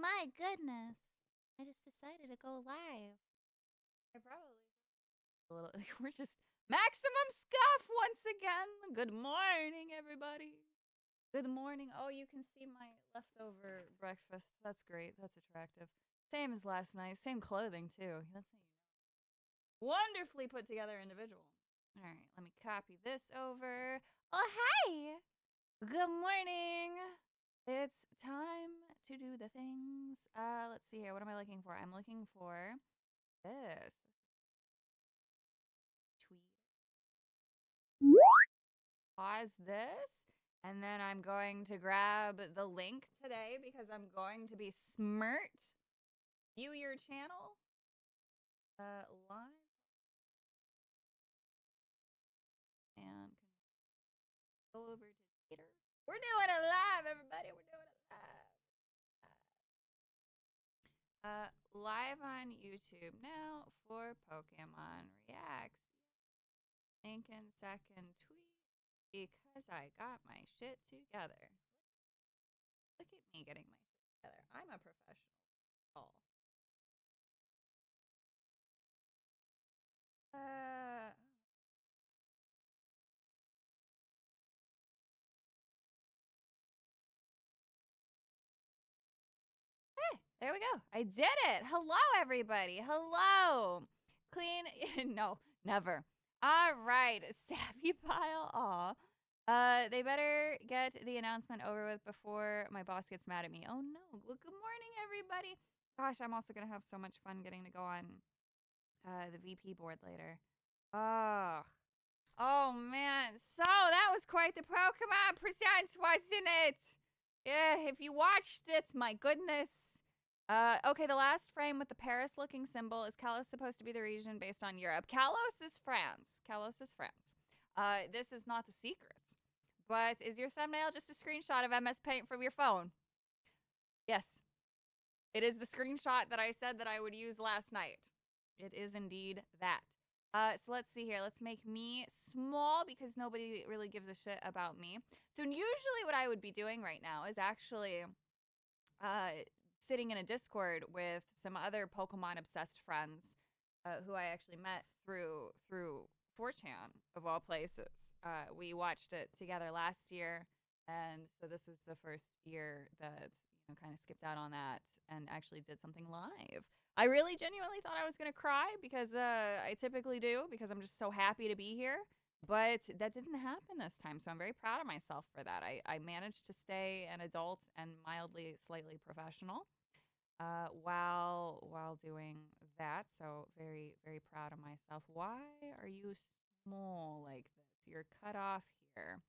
My goodness. I just decided to go live. I probably a little we're just maximum scuff once again. Good morning, everybody. Good morning. Oh, you can see my leftover breakfast. That's great. That's attractive. Same as last night. Same clothing too. That's how you know. Wonderfully put together individual. All right, let me copy this over. Oh, hey. Good morning. It's time to do the things. Let's see here. What am I looking for? I'm looking for this. Tweet. Pause this. And then I'm going to grab the link today because I'm going to be smirt. View your channel. Live. And go over to Twitter. We're doing it live, everybody. We're doing it live. Live on YouTube now for Pokemon Reacts. Link in second tweet because I got my shit together. Look at me getting my shit together. I'm a professional. Hey, there we go. I did it. Hello, everybody. Hello. Clean. No, never. All right. Savvy pile. Aw. They better get the announcement over with before my boss gets mad at me. Oh, no. Well, good morning, everybody. Gosh, I'm also going to have so much fun getting to go on the VP board later. Oh. Oh, man. So, that was quite the Pokemon presence, wasn't it? Yeah, if you watched it, my goodness. Okay, the last frame with the Paris-looking symbol. Is Kalos supposed to be the region based on Europe? Kalos is France. Kalos is France. This is not the secret. But is your thumbnail just a screenshot of MS Paint from your phone? Yes. It is the screenshot that I said that I would use last night. It is indeed that. So let's see here. Let's make me small because nobody really gives a shit about me. So usually what I would be doing right now is actually sitting in a Discord with some other Pokemon obsessed friends who I actually met through 4chan of all places. We watched it together last year, and so this was the first year that kind of skipped out on that and actually did something live. I really genuinely thought I was gonna cry because I typically do because I'm just so happy to be here. But that didn't happen this time, so I'm very proud of myself for that. I managed to stay an adult and slightly professional while doing that. So very, very proud of myself. Why are you small like this? You're cut off here.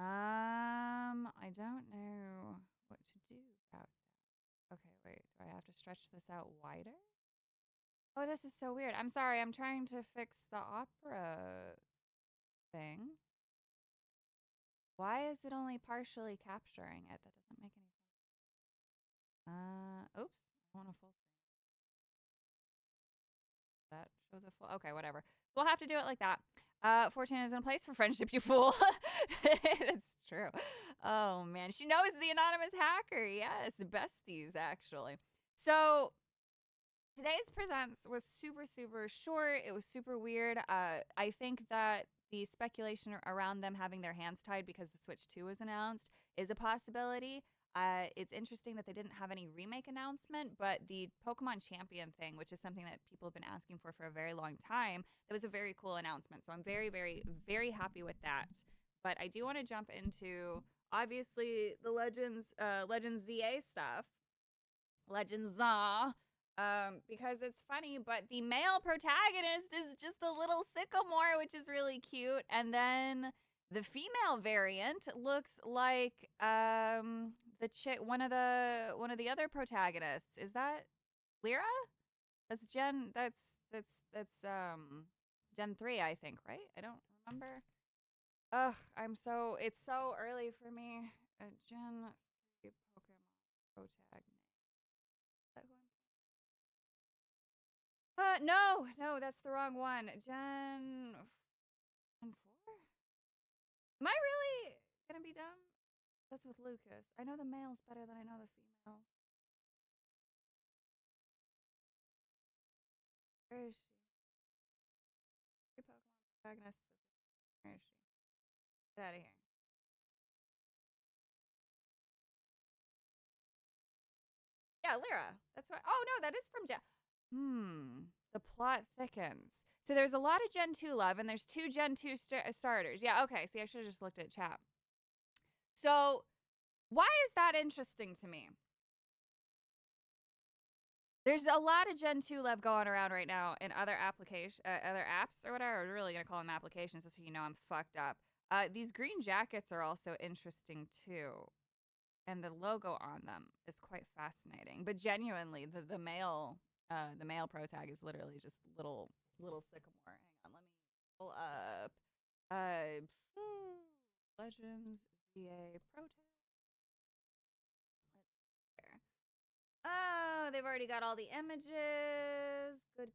I don't know what to do about that. Okay, wait. Do I have to stretch this out wider? Oh, this is so weird. I'm sorry. I'm trying to fix the opera thing. Why is it only partially capturing it? That doesn't make any sense. Oops. I want a full screen. That show the full. Okay, whatever. We'll have to do it like that. 4chan is in a place for friendship, you fool. That's true. Oh man, she knows the anonymous hacker. Yes, besties actually. So today's presents was super short. It was super weird. I think that the speculation around them having their hands tied because the Switch 2 was announced is a possibility. It's interesting that they didn't have any remake announcement, but the Pokemon Champion thing, which is something that people have been asking for a very long time, that was a very cool announcement. So I'm very, very happy with that. But I do want to jump into, obviously, the Legends ZA stuff. Legends because it's funny, but the male protagonist is just a little sycamore, which is really cute. And then the female variant looks like the chick, one of the other protagonists. Is that Lyra? That's Gen. That's Gen 3, I think, right? I don't remember. Ugh, it's so early for me. Gen 3 Pokemon protagonist. No, that's the wrong one. Gen 4? Am I really gonna be dumb? That's with Lucas. I know the males better than I know the females. Where is she? Pokemon protagonist. Where is she? Get out of here. Yeah, Lyra. That's right. Oh no, that is from Gen. The plot thickens. So there's a lot of Gen 2 love, and there's 2 Gen 2 starters. Yeah, okay. See, I should have just looked at chat. So why is that interesting to me? There's a lot of Gen 2 love going around right now in other other apps or whatever. I'm really gonna call them applications, just so you know I'm fucked up. These green jackets are also interesting too, and the logo on them is quite fascinating. But genuinely, the male pro tag is literally just little sycamore. Hang on, let me pull up Legends ZA pro tag. Oh, they've already got all the images. Good.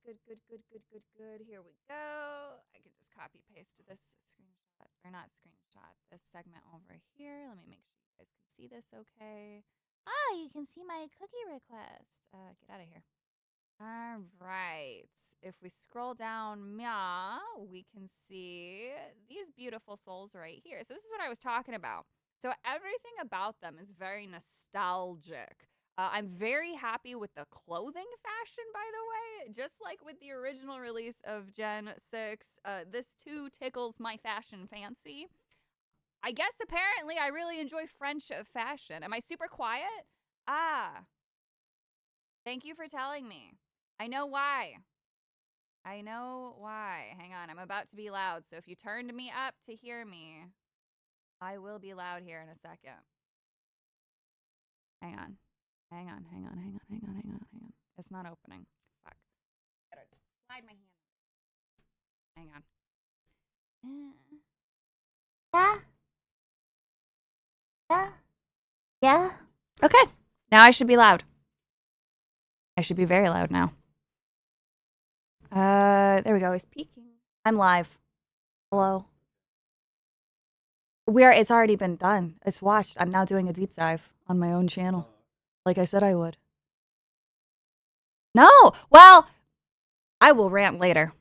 Here we go. I can just copy paste this screenshot, or not screenshot, this segment over here. Let me make sure you guys can see this okay. Ah, you can see my cookie request. Get out of here. All right. If we scroll down, we can see these beautiful souls right here. So this is what I was talking about. So everything about them is very nostalgic. I'm very happy with the clothing fashion, by the way. Just like with the original release of Gen 6, this too tickles my fashion fancy. I guess apparently I really enjoy French fashion. Am I super quiet? Ah, thank you for telling me. I know why. I know why. Hang on, I'm about to be loud, so if you turned me up to hear me, I will be loud here in a second. Hang on. It's not opening. Fuck. Gotta slide my hand. Hang on. Yeah. Okay. Now I should be loud. I should be very loud now. There we go. It's peaking. I'm live. Hello. It's already been done. It's watched. I'm now doing a deep dive on my own channel. Like I said I would. No! Well, I will rant later.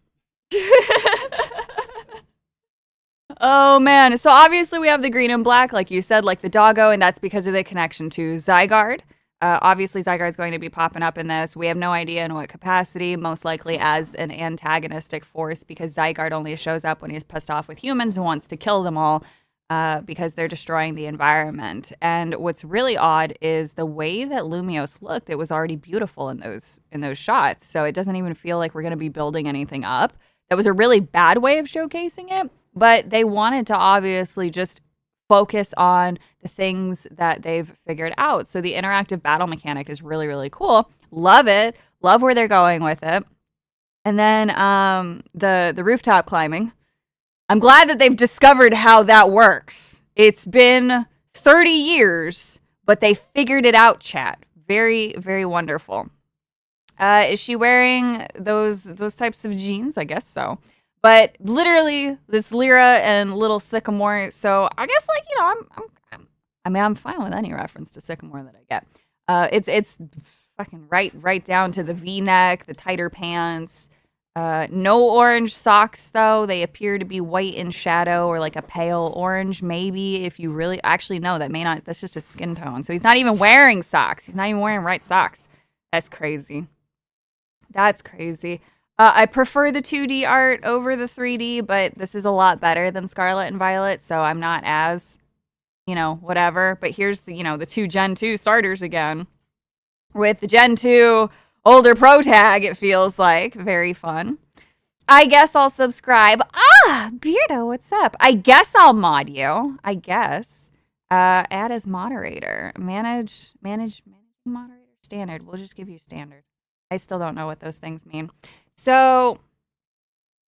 Oh man. So obviously we have the green and black, like you said, like the doggo, and that's because of the connection to Zygarde. Obviously, Zygarde is going to be popping up in this. We have no idea in what capacity, most likely as an antagonistic force, because Zygarde only shows up when he's pissed off with humans and wants to kill them all because they're destroying the environment. And what's really odd is the way that Lumiose looked. It was already beautiful in those shots, so it doesn't even feel like we're going to be building anything up. That was a really bad way of showcasing it, but they wanted to obviously just focus on the things that they've figured out. So the interactive battle mechanic is really, really cool. Love it. Love where they're going with it. And then the rooftop climbing. I'm glad that they've discovered how that works. It's been 30 years, but they figured it out, chat. Very, very wonderful. Is she wearing those types of jeans? I guess so. But literally, this Lyra and little Sycamore. So I guess, like, you know, I'm fine with any reference to Sycamore that I get. It's fucking right down to the V-neck, the tighter pants. No orange socks though. They appear to be white in shadow or like a pale orange, maybe. If you really actually no, that may not. That's just a skin tone. So he's not even wearing socks. He's not even wearing right socks. That's crazy. That's crazy. I prefer the 2D art over the 3D, but this is a lot better than Scarlet and Violet, so I'm not as, you know, whatever. But here's the, you know, the 2 Gen 2 starters again. With the Gen 2 older pro tag, it feels like. Very fun. I guess I'll subscribe. Ah, Beardo, what's up? I guess I'll mod you. I guess. Add as moderator. Manage moderator. Standard. We'll just give you standard. I still don't know what those things mean. So,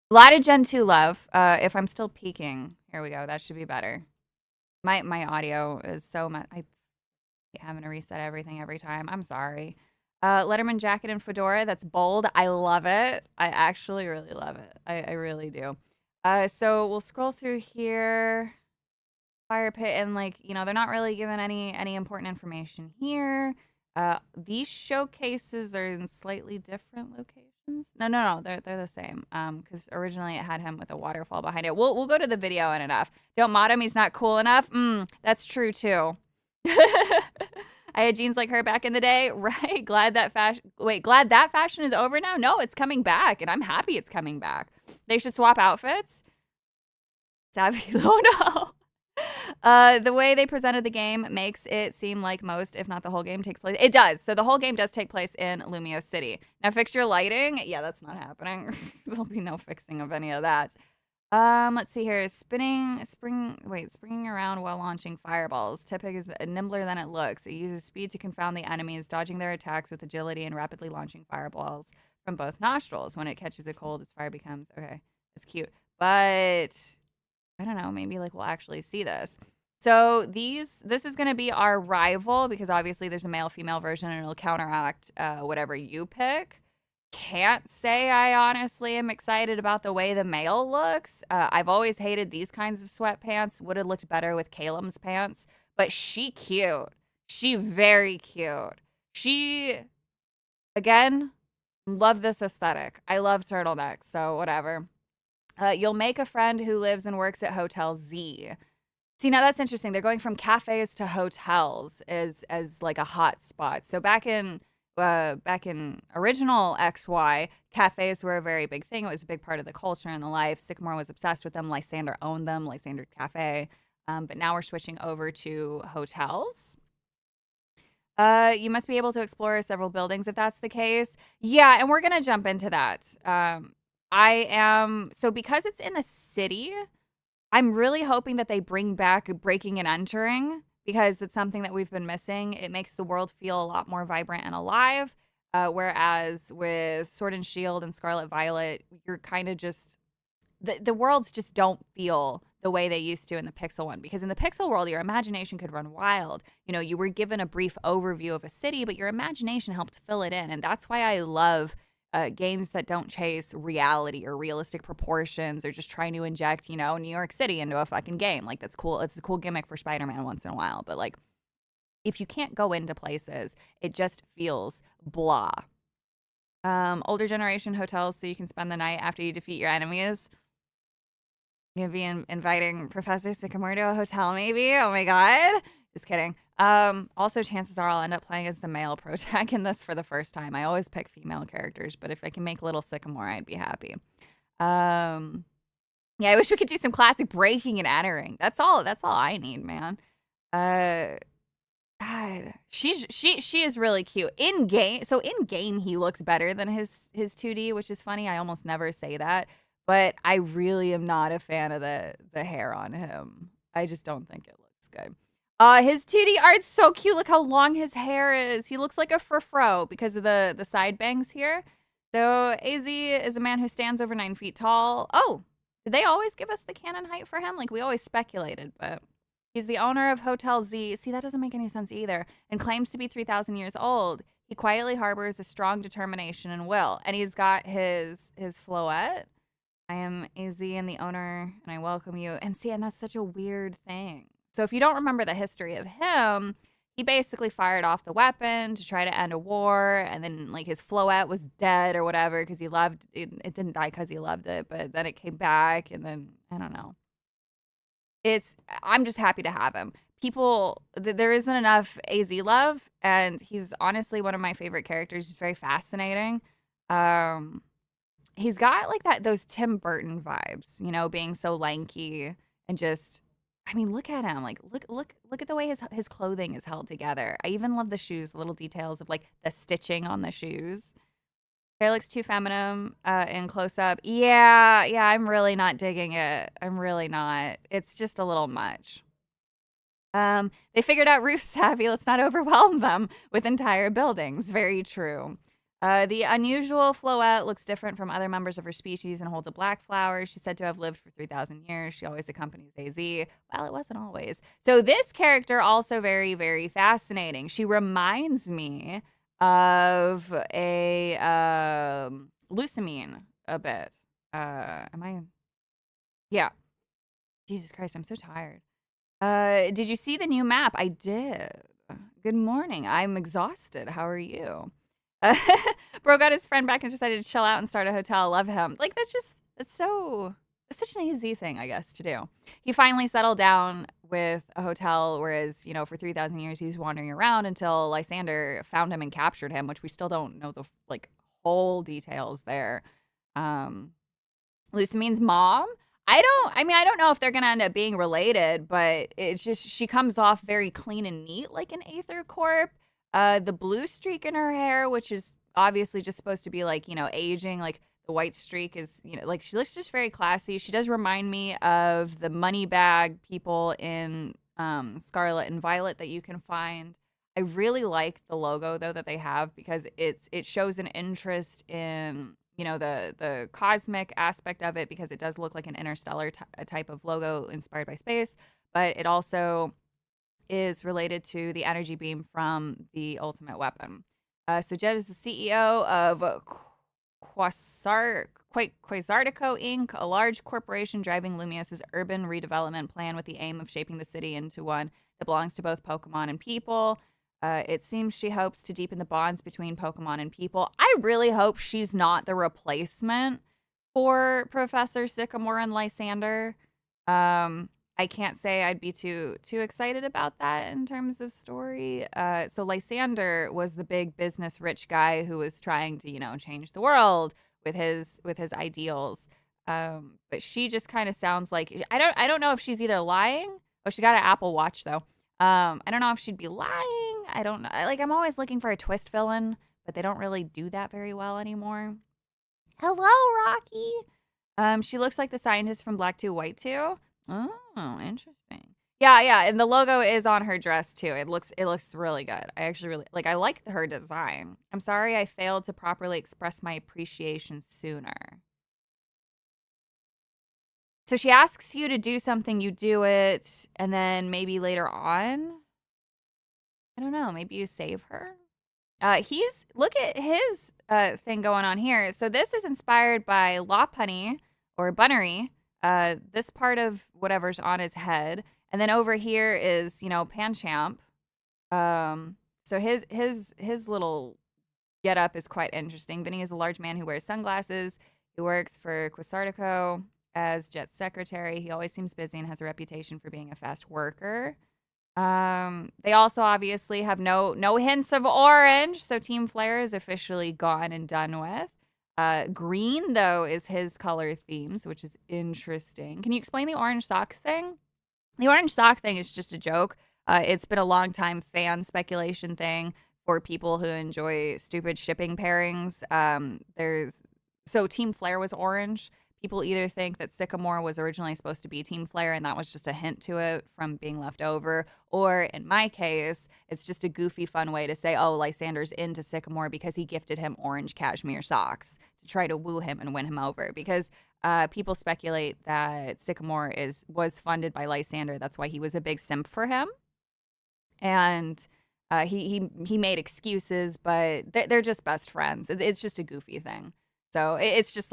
a lot of Gen 2 love. If I'm still peaking, here we go. That should be better. My audio is so much. I having to reset everything every time. I'm sorry. Letterman jacket and fedora. That's bold. I love it. I actually really love it. I really do. So we'll scroll through here. Fire pit, and like, you know, they're not really giving any important information here. These showcases are in slightly different locations. fashions? No. They're the same. Because originally it had him with a waterfall behind it. We'll go to the video and enough. Don't mod him. He's not cool enough. That's true too. I had jeans like her back in the day, right? Glad that fashion is over now? No, it's coming back, and I'm happy it's coming back. They should swap outfits. Savvy, oh no. The way they presented the game makes it seem like most, if not the whole game, takes place. It does. So the whole game does take place in Lumiose City. Now, fix your lighting. Yeah, that's not happening. There'll be no fixing of any of that. Let's see here. Springing around while launching fireballs. Tippig is nimbler than it looks. It uses speed to confound the enemies, dodging their attacks with agility and rapidly launching fireballs from both nostrils. When it catches a cold, its fire becomes... Okay, it's cute. But... I don't know, maybe like we'll actually see this. So this is going to be our rival because obviously there's a male-female version and it'll counteract whatever you pick. Can't say I honestly am excited about the way the male looks. I've always hated these kinds of sweatpants. Would have looked better with Caleb's pants. But she cute. She very cute. She, again, love this aesthetic. I love turtlenecks, so whatever. You'll make a friend who lives and works at Hotel Z. See, now that's interesting. They're going from cafes to hotels as like a hot spot. So back in original XY, cafes were a very big thing. It was a big part of the culture and the life. Sycamore was obsessed with them. Lysander owned them, Lysander Cafe. But now we're switching over to hotels. You must be able to explore several buildings if that's the case. Yeah, and we're going to jump into that. So because it's in the city, I'm really hoping that they bring back breaking and entering because it's something that we've been missing. It makes the world feel a lot more vibrant and alive. Whereas with Sword and Shield and Scarlet Violet, you're kind of just, the worlds just don't feel the way they used to in the Pixel one. Because in the Pixel world, your imagination could run wild. You know, you were given a brief overview of a city, but your imagination helped fill it in. And that's why I love games that don't chase reality or realistic proportions or just trying to inject, you know, New York City into a fucking game. Like, that's cool. It's a cool gimmick for Spider-Man once in a while. But, like, if you can't go into places, it just feels blah. Older generation hotels so you can spend the night after you defeat your enemies. You're gonna be inviting Professor Sycamore to a hotel, maybe? Oh, my God. Just kidding. Also, chances are I'll end up playing as the male protag in this for the first time. I always pick female characters, but if I can make little Sycamore, I'd be happy. Yeah, I wish we could do some classic breaking and entering. That's all I need, man. God, she is really cute. In game he looks better than his 2D, which is funny. I almost never say that, but I really am not a fan of the hair on him. I just don't think it looks good. His 2D art's so cute. Look how long his hair is. He looks like a frou-frou because of the side bangs here. So AZ is a man who stands over 9 feet tall. Oh, did they always give us the canon height for him? Like, we always speculated, but he's the owner of Hotel Z. See, that doesn't make any sense either. And claims to be 3,000 years old. He quietly harbors a strong determination and will. And he's got his floette. I am AZ and the owner, and I welcome you. And see, and that's such a weird thing. So if you don't remember the history of him, he basically fired off the weapon to try to end a war, and then like his floette was dead or whatever because he loved it. It didn't die because he loved it, but then it came back, and then I don't know. I'm just happy to have him. There isn't enough AZ love, and he's honestly one of my favorite characters. He's very fascinating. He's got like those Tim Burton vibes, you know, being so lanky and just. I mean, look at him. Like, look at the way his clothing is held together. I even love the shoes, the little details of like the stitching on the shoes. Hair looks too feminine in close up. Yeah, I'm really not digging it. I'm really not. It's just a little much. They figured out roof savvy. Let's not overwhelm them with entire buildings. Very true. The unusual floette looks different from other members of her species and holds a black flower. She's said to have lived for 3,000 years. She always accompanies AZ. Well, it wasn't always. So this character also very, very fascinating. She reminds me of a Lusamine a bit. Am I? Yeah. Jesus Christ, I'm so tired. Did you see the new map? I did. Good morning. I'm exhausted. How are you? Bro got his friend back and decided to chill out and start a hotel. Love him. Like, it's such an easy thing, I guess, to do. He finally settled down with a hotel, whereas, for 3,000 years he was wandering around until Lysander found him and captured him, which we still don't know the, like, whole details there. Lucy means mom. I don't know if they're going to end up being related, but it's just, she comes off very clean and neat like an Aether Corp. The blue streak in her hair, which is obviously just supposed to be like, aging, like the white streak is, like she looks just very classy. She does remind me of the money bag people in Scarlet and Violet that you can find. I really like the logo though that they have because it shows an interest in the cosmic aspect of it because it does look like an interstellar type of logo inspired by space, but it also is related to the energy beam from the ultimate weapon. So Jed is the CEO of Quasardico Inc., a large corporation driving Lumiose's urban redevelopment plan with the aim of shaping the city into one that belongs to both Pokemon and people. It seems she hopes to deepen the bonds between Pokemon and people. I really hope she's not the replacement for Professor Sycamore and Lysander. I can't say I'd be too excited about that in terms of story. So Lysander was the big business rich guy who was trying to, change the world with his ideals. But she just kind of sounds like I don't know if she's either lying. Oh, she got an Apple Watch though. I don't know if she'd be lying. I don't know. Like, I'm always looking for a twist villain, but they don't really do that very well anymore. Hello, Rocky. She looks like the scientist from Black 2, White 2. Oh, interesting. Yeah, and the logo is on her dress too. It looks really good. I actually really I like her design. I'm sorry I failed to properly express my appreciation sooner. So she asks you to do something, you do it, and then maybe later on, I don't know, maybe you save her. Look at his thing going on here. So this is inspired by Lopunny or Bunnery. This part of whatever's on his head, and then over here is Panchamp. So his little get up is quite interesting. Vinny is a large man who wears sunglasses. He works for Quasardico as Jet's secretary. He always seems busy and has a reputation for being a fast worker. They also obviously have no hints of orange, so Team Flare is officially gone and done with. Green, though, is his color themes, which is interesting. Can you explain the orange sock thing? The orange sock thing is just a joke. It's been a long time fan speculation thing for people who enjoy stupid shipping pairings. So Team Flare was orange. People either think that Sycamore was originally supposed to be Team Flare and that was just a hint to it from being left over. Or in my case, it's just a goofy, fun way to say, oh, Lysander's into Sycamore because he gifted him orange cashmere socks to try to woo him and win him over. Because people speculate that Sycamore was funded by Lysander. That's why he was a big simp for him. And he made excuses, but they're just best friends. It's just a goofy thing. So it's just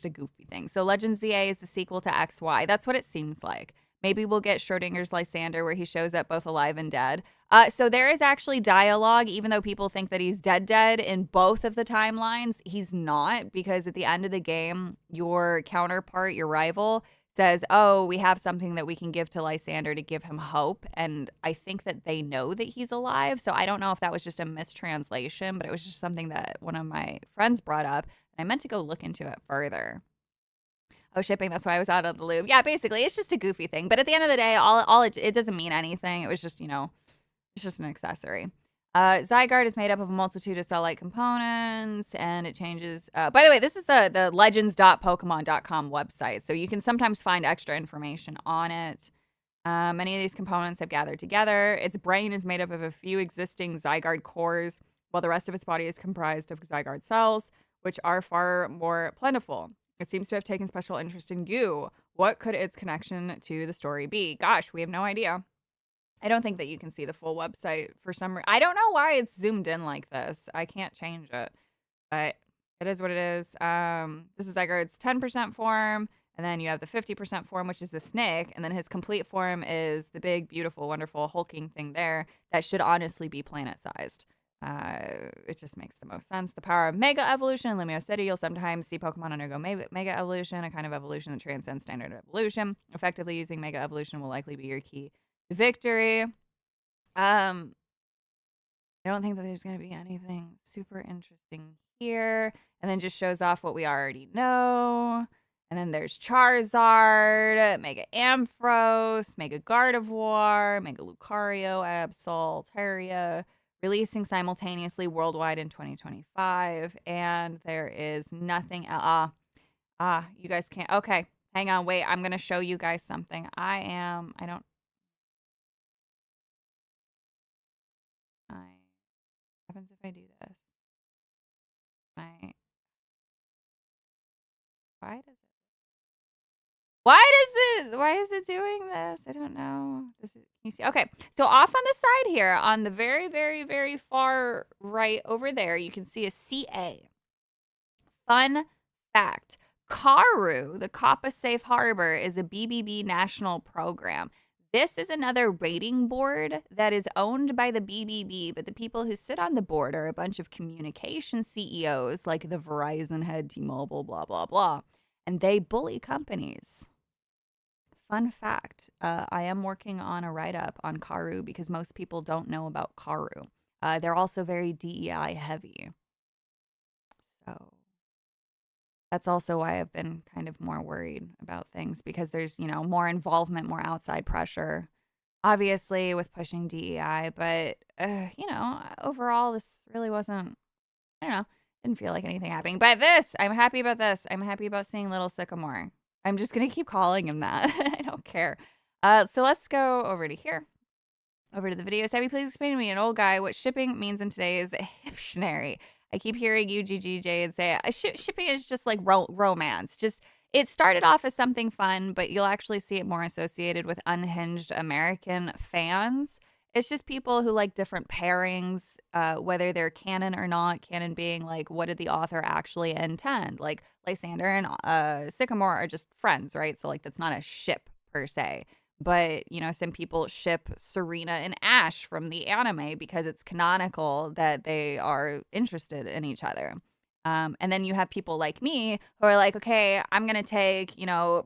a goofy thing. So Legends ZA is the sequel to XY. That's what it seems like. Maybe we'll get Schrodinger's Lysander where he shows up both alive and dead. So there is actually dialogue, even though people think that he's dead in both of the timelines. He's not, because at the end of the game, your counterpart, your rival, says, oh, we have something that we can give to Lysander to give him hope. And I think that they know that he's alive. So I don't know if that was just a mistranslation, but it was just something that one of my friends brought up. I meant to go look into it further. Oh, shipping, that's why I was out of the loop. Yeah, basically, it's just a goofy thing. But at the end of the day, it doesn't mean anything. It was just, it's just an accessory. Zygarde is made up of a multitude of cell-like components, and it changes. By the way, this is the legends.pokemon.com website, so you can sometimes find extra information on it. Many of these components have gathered together. Its brain is made up of a few existing Zygarde cores, while the rest of its body is comprised of Zygarde cells, which are far more plentiful. It seems to have taken special interest in you. What could its connection to the story be? Gosh, we have no idea. I don't think that you can see the full website for some reason. I don't know why it's zoomed in like this. I can't change it, but it is what it is. This is Zygarde's 10% form, and then you have the 50% form, which is the snake, and then his complete form is the big, beautiful, wonderful hulking thing there that should honestly be planet-sized. It just makes the most sense. The power of Mega Evolution in Lumiose City. You'll sometimes see Pokemon undergo Mega Evolution, a kind of evolution that transcends standard evolution. Effectively using Mega Evolution will likely be your key to victory. I don't think that there's going to be anything super interesting here. And then just shows off what we already know. And then there's Charizard, Mega Ampharos, Mega Gardevoir, Mega Lucario, Absol, Terraria, releasing simultaneously worldwide in 2025. And there is nothing else. You guys can't. Okay, hang on. Wait, I'm going to show you guys something. What happens if I do this? Why is it doing this? I don't know. Can you see? Okay, so off on the side here, on the very, very, very far right over there, you can see a CA. Fun fact. Karu, the Kappa Safe Harbor, is a BBB national program. This is another rating board that is owned by the BBB, but the people who sit on the board are a bunch of communication CEOs like the Verizon head, T-Mobile, blah, blah, blah. And they bully companies. Fun fact, I am working on a write-up on Karu because most people don't know about Karu. They're also very DEI heavy. So that's also why I've been kind of more worried about things because there's, more involvement, more outside pressure, obviously with pushing DEI. But, overall, this really wasn't, didn't feel like anything happening. But I'm happy about this. I'm happy about seeing Little Sycamore. I'm just going to keep calling him that. I don't care. So let's go over to here. Over to the video. Sabby, please explain to me, an old guy, what shipping means in today's dictionary. I keep hearing UGGJ say shipping is just like romance. It started off as something fun, but you'll actually see it more associated with unhinged American fans. It's just people who like different pairings, whether they're canon or not. Canon being like, what did the author actually intend? Like Lysander and Sycamore are just friends, right? So like that's not a ship per se. But, some people ship Serena and Ash from the anime because it's canonical that they are interested in each other. And then you have people like me who are like, okay, I'm going to take,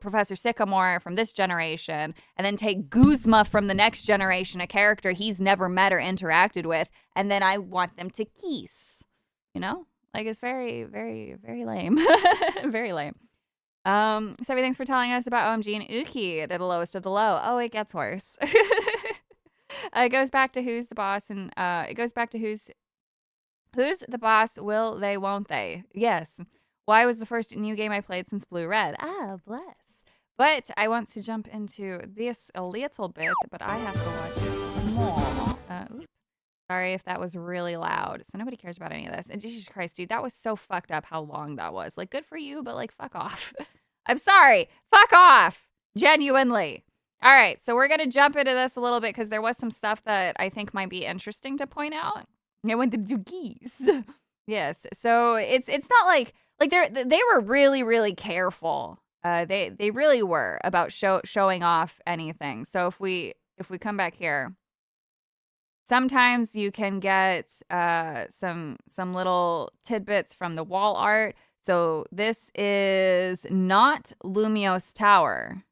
Professor Sycamore from this generation and then take Guzma from the next generation, a character he's never met or interacted with. And then I want them to kiss, like it's very, very, very lame. Very lame. Sebby, thanks for telling us about OMG and Uki. They're the lowest of the low. Oh, it gets worse. It goes back to who's the boss, and it goes back to who's the boss. Will they? Won't they? Yes. Why was the first new game I played since Blue Red? Ah, bless. But I want to jump into this a little bit, but I have to watch it small. Oops. Sorry if that was really loud. So nobody cares about any of this. And Jesus Christ, dude, that was so fucked up how long that was. Like, good for you, but like, fuck off. I'm sorry. Fuck off. Genuinely. All right. So we're going to jump into this a little bit because there was some stuff that I think might be interesting to point out. I went to doogies. Yes. So it's not like they were really, really careful. They really were about showing off anything. So if we come back here, sometimes you can get some little tidbits from the wall art. So this is not Lumiose Tower.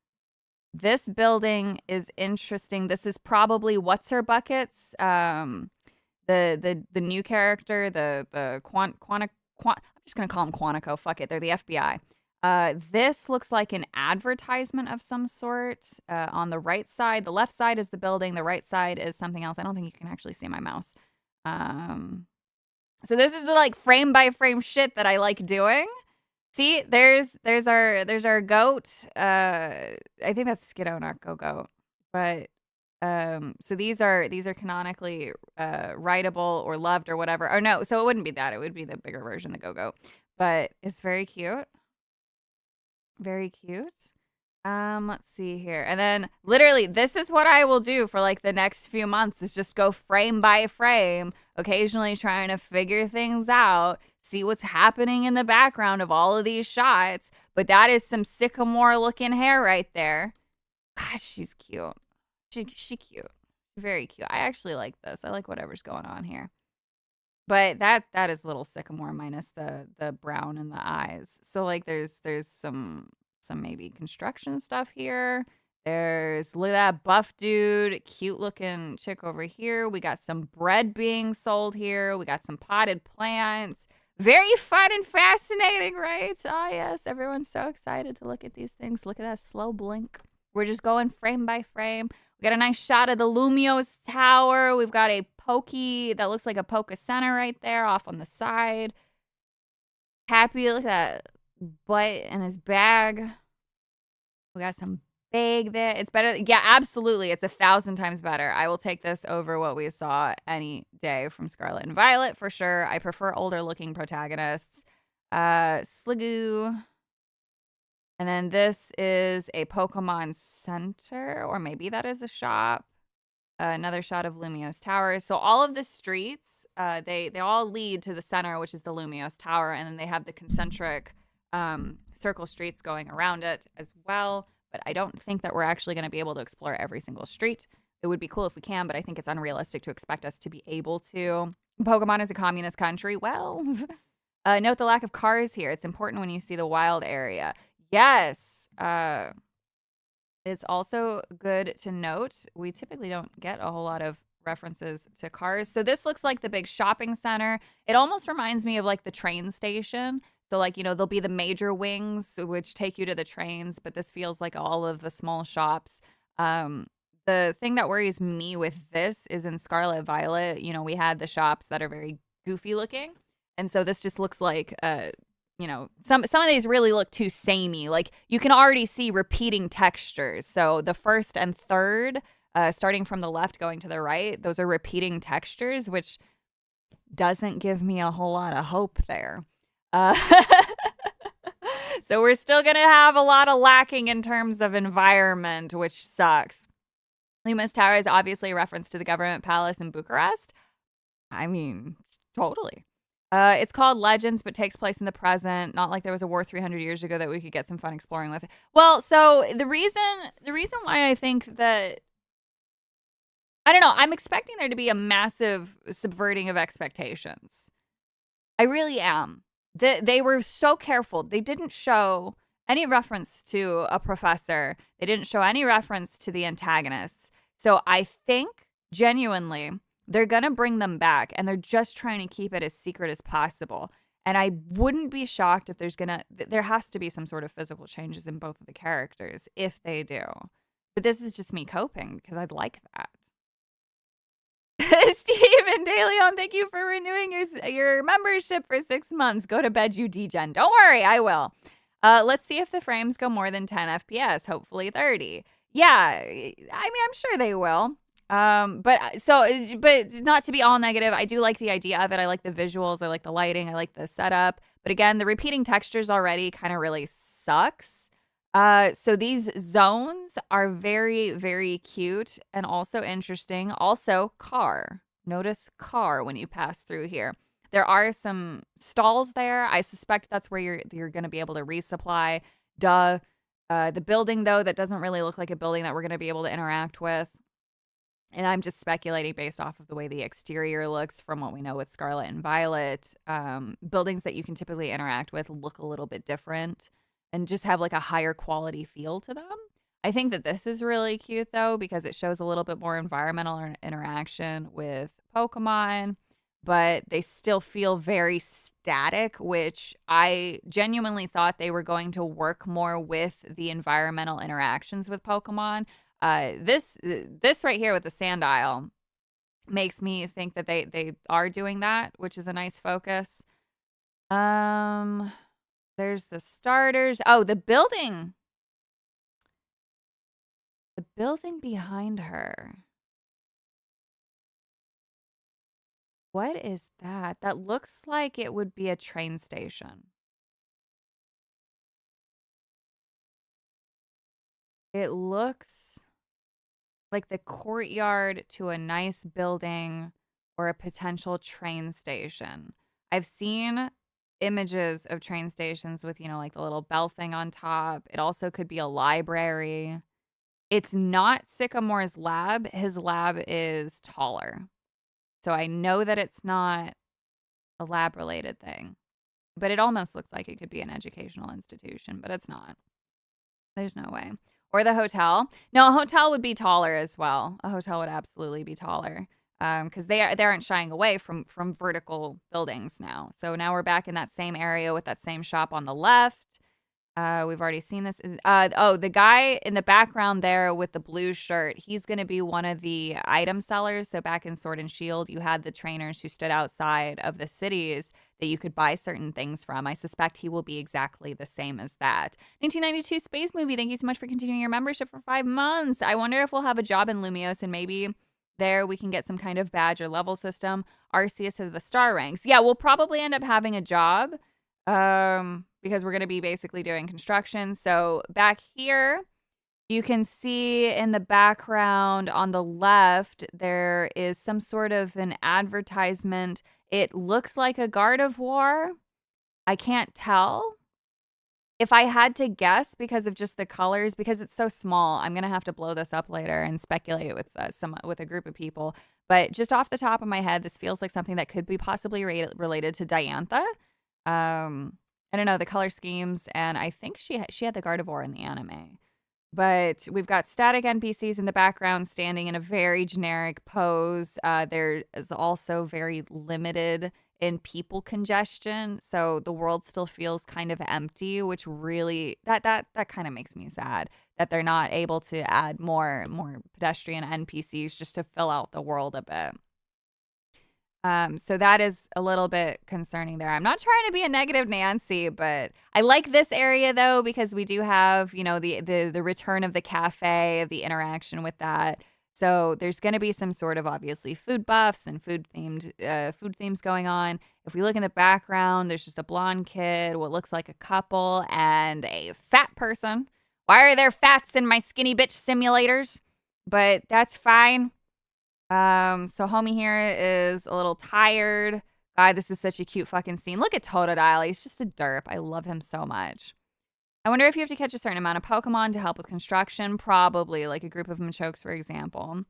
This building is interesting. This is probably What's Her Buckets, the new character, the I'm just gonna call him Quantico. Fuck it, they're the FBI. This looks like an advertisement of some sort on the right side. The left side is the building. The right side is something else. I don't think you can actually see my mouse. So this is the like frame by frame shit that I like doing. See, there's our goat. I think that's Skiddo, not Go-Goat. But so these are canonically writable or loved or whatever. Or no, so it wouldn't be that. It would be the bigger version, the Go-Goat. But it's very cute. Very cute. Let's see here. And then literally this is what I will do for like the next few months is just go frame by frame, occasionally trying to figure things out, see what's happening in the background of all of these shots. But that is some Sycamore looking hair right there. Gosh, she's cute. She cute. Very cute. I actually like this. I like whatever's going on here. But that is little Sycamore minus the brown in the eyes. So like there's some maybe construction stuff here. Look at that buff dude, cute looking chick over here. We got some bread being sold here. We got some potted plants. Very fun and fascinating, right? Ah, yes, everyone's so excited to look at these things. Look at that slow blink. We're just going frame by frame. We got a nice shot of the Lumiose Tower. We've got a Pokey that looks like a Poke Center right there off on the side. Happy, look at that butt in his bag. We got some bag there. It's better. Yeah, absolutely. It's 1,000 times better. I will take this over what we saw any day from Scarlet and Violet for sure. I prefer older looking protagonists. Sligoo. And then this is a Pokemon Center, or maybe that is a shop. Another shot of Lumiose Tower. So all of the streets, they all lead to the center, which is the Lumiose Tower, and then they have the concentric circle streets going around it as well. But I don't think that we're actually going to be able to explore every single street. It would be cool if we can, but I think it's unrealistic to expect us to be able to. Pokemon is a communist country. Well, note the lack of cars here. It's important when you see the wild area. Yes. It's also good to note we typically don't get a whole lot of references to cars. So this looks like the big shopping center. It almost reminds me of like the train station. So like, you know, there'll be the major wings which take you to the trains, but this feels like all of the small shops. The thing that worries me with this is in Scarlet Violet, you know, we had the shops that are very goofy looking. And so this just looks like you know, some of these really look too samey. Like you can already see repeating textures. So the first and third, starting from the left going to the right, those are repeating textures, which doesn't give me a whole lot of hope there. So we're still going to have a lot of lacking in terms of environment, which sucks. Lumiose Tower is obviously a reference to the government palace in Bucharest. I mean, totally. It's called Legends, but takes place in the present. Not like there was a war 300 years ago that we could get some fun exploring with. Well, so the reason why I think that, I don't know, I'm expecting there to be a massive subverting of expectations. I really am. They were so careful. They didn't show any reference to a professor. They didn't show any reference to the antagonists. So I think, genuinely, they're going to bring them back, and they're just trying to keep it as secret as possible. And I wouldn't be shocked if there has to be some sort of physical changes in both of the characters, if they do. But this is just me coping, because I'd like that. Steven DeLeon, thank you for renewing your membership for 6 months. Go to bed, you degen. Don't worry, I will. Let's see if the frames go more than 10 FPS, hopefully 30. Yeah, I mean, I'm sure they will. But not to be all negative. I do like the idea of it. I like the visuals. I like the lighting. I like the setup. But again, the repeating textures already kind of really sucks. So these zones are very, very cute and also interesting. Also, car. Notice car when you pass through here. There are some stalls there. I suspect that's where you're going to be able to resupply. Duh. The building, though, that doesn't really look like a building that we're going to be able to interact with. And I'm just speculating based off of the way the exterior looks from what we know with Scarlet and Violet. Buildings that you can typically interact with look a little bit different and just have like a higher quality feel to them. I think that this is really cute, though, because it shows a little bit more environmental interaction with Pokemon, but they still feel very static, which I genuinely thought they were going to work more with the environmental interactions with Pokemon. This right here with the Sandile makes me think that they are doing that, which is a nice focus. There's the starters. Oh, the building. The building behind her. What is that? That looks like it would be a train station. It looks like the courtyard to a nice building or a potential train station. I've seen images of train stations with, you know, like the little bell thing on top. It also could be a library. It's not Sycamore's lab. His lab is taller. So I know that it's not a lab-related thing. But it almost looks like it could be an educational institution, but it's not. There's no way. Or the hotel. No, a hotel would be taller as well. A hotel would absolutely be taller. Because they aren't shying away from vertical buildings now. So now we're back in that same area with that same shop on the left. We've already seen this. The guy in the background there with the blue shirt, he's going to be one of the item sellers. So back in Sword and Shield, you had the trainers who stood outside of the cities that you could buy certain things from. I suspect he will be exactly the same as that. 1992 Space Movie, thank you so much for continuing your membership for 5 months. I wonder if we'll have a job in Lumiose and maybe there we can get some kind of badge or level system. Arceus has the star ranks. Yeah, we'll probably end up having a job. Because we're going to be basically doing construction. So back here, you can see in the background on the left, there is some sort of an advertisement. It looks like a Gardevoir. I can't tell. If I had to guess because of just the colors, because it's so small, I'm going to have to blow this up later and speculate with with a group of people. But just off the top of my head, this feels like something that could be possibly related to Diantha. I don't know, the color schemes, and I think she had the Gardevoir in the anime. But we've got static NPCs in the background standing in a very generic pose. There is also very limited in people congestion, so the world still feels kind of empty, which really that kind of makes me sad that they're not able to add more pedestrian NPCs just to fill out the world a bit. So that is a little bit concerning there. I'm not trying to be a negative Nancy, but I like this area though, because we do have, the return of the cafe, of the interaction with that. So there's going to be some sort of obviously food buffs and food themes going on. If we look in the background, there's just a blonde kid, what looks like a couple, and a fat person. Why are there fats in my skinny bitch simulators? But that's fine. So homie here is a little tired. God, this is such a cute fucking scene. Look at Totodile. He's just a derp. I love him so much. I wonder if you have to catch a certain amount of Pokemon to help with construction. Probably, like a group of Machokes, for example.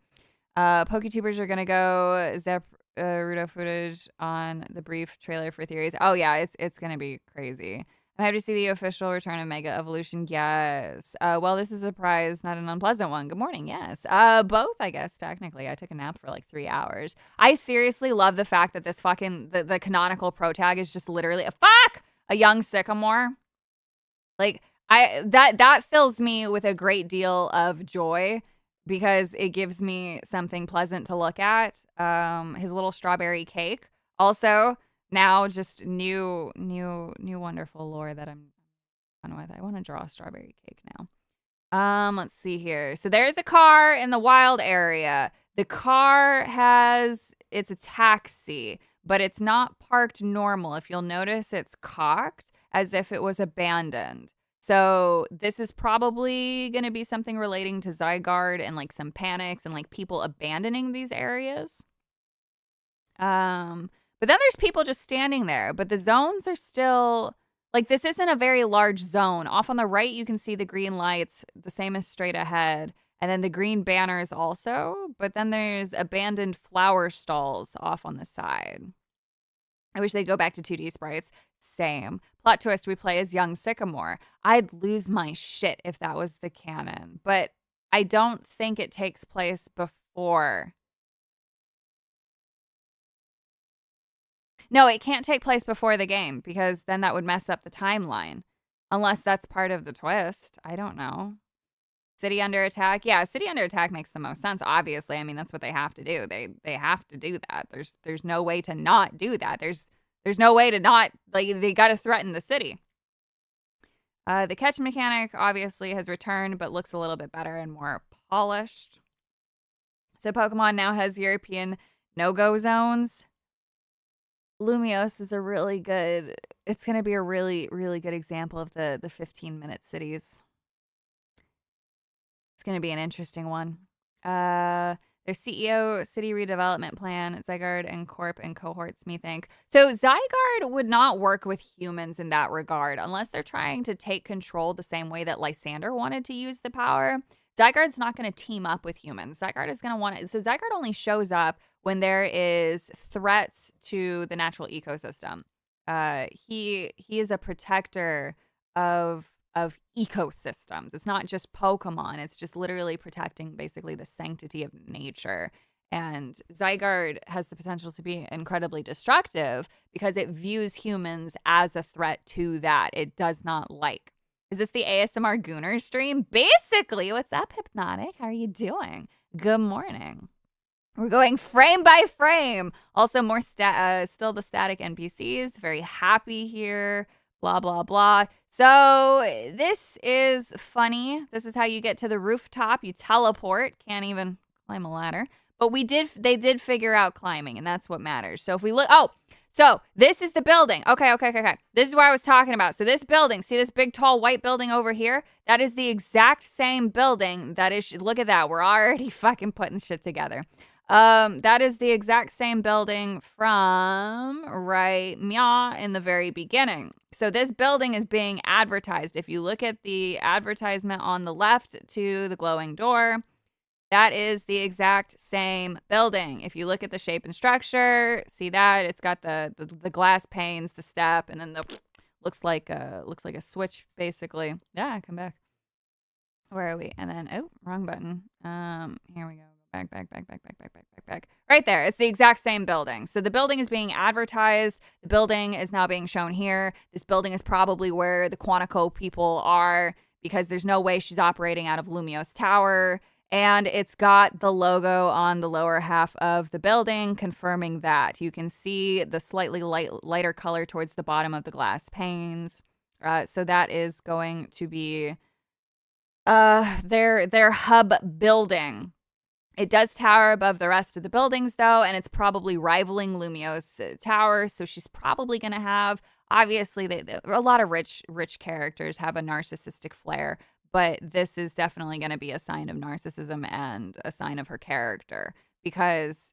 Poketubers are going to go zap Rudo footage on the brief trailer for theories. Oh, yeah, it's going to be crazy. I have to see the official return of Mega Evolution. Yes. Well, this is a surprise, not an unpleasant one. Good morning. Yes. Both, I guess, technically. I took a nap for like 3 hours. I seriously love the fact that this fucking, the canonical pro tag is just literally a young sycamore. Like, that fills me with a great deal of joy because it gives me something pleasant to look at. His little strawberry cake. Also, now just new wonderful lore that I'm fun with. I want to draw a strawberry cake now. Let's see here. So there's a car in the wild area. The car it's a taxi, but it's not parked normal. If you'll notice, it's cocked as if it was abandoned. So this is probably going to be something relating to Zygarde and like some panics and like people abandoning these areas. But then there's people just standing there. But the zones are still, like, this isn't a very large zone. Off on the right, you can see the green lights, the same as straight ahead. And then the green banners also. But then there's abandoned flower stalls off on the side. I wish they'd go back to 2D sprites. Same. Plot twist, we play as young Sycamore. I'd lose my shit if that was the canon. But I don't think it takes place before. No, it can't take place before the game because then that would mess up the timeline. Unless that's part of the twist. I don't know. City under attack? Yeah, city under attack makes the most sense, obviously. I mean, that's what they have to do. They have to do that. There's no way to not do that. There's no way to not, like, they got to threaten the city. The catch mechanic obviously has returned, but looks a little bit better and more polished. So Pokemon now has European no-go zones. Lumiose is a really good, it's going to be a really, really good example of the 15-minute cities. It's going to be an interesting one. Their CEO, city redevelopment plan, Zygarde and Corp and cohorts, me think. So Zygarde would not work with humans in that regard unless they're trying to take control the same way that Lysander wanted to use the power. Zygarde's not going to team up with humans. Zygarde is going to want to. So Zygarde only shows up when there is threats to the natural ecosystem. He is a protector of ecosystems. It's not just Pokemon. It's just literally protecting basically the sanctity of nature. And Zygarde has the potential to be incredibly destructive because it views humans as a threat to that it does not like. Is this the ASMR Gooner stream? Basically, what's up, Hypnotic? How are you doing? Good morning. We're going frame by frame. Also, more still the static NPCs. Very happy here. Blah, blah, blah. So this is funny. This is how you get to the rooftop. You teleport. Can't even climb a ladder. But they did figure out climbing, and that's what matters. So if we look, so this is the building. Okay. This is what I was talking about. So this building, see this big, tall, white building over here? That is the exact same building that is, look at that. We're already fucking putting shit together. That is the exact same building from Meow in the very beginning. So this building is being advertised. If you look at the advertisement on the left to the glowing door, that is the exact same building. If you look at the shape and structure, see that it's got the glass panes, the step, and then the looks like a switch basically. Yeah, come back. Where are we? And then wrong button. Here we go. Back. Right there. It's the exact same building. So the building is being advertised. The building is now being shown here. This building is probably where the Quantico people are because there's no way she's operating out of Lumiose Tower. And it's got the logo on the lower half of the building, confirming that. You can see the slightly lighter color towards the bottom of the glass panes. So that is going to be their hub building. It does tower above the rest of the buildings, though, and it's probably rivaling Lumiose Tower. So she's probably going to have, obviously, a lot of rich characters have a narcissistic flair. But this is definitely going to be a sign of narcissism and a sign of her character because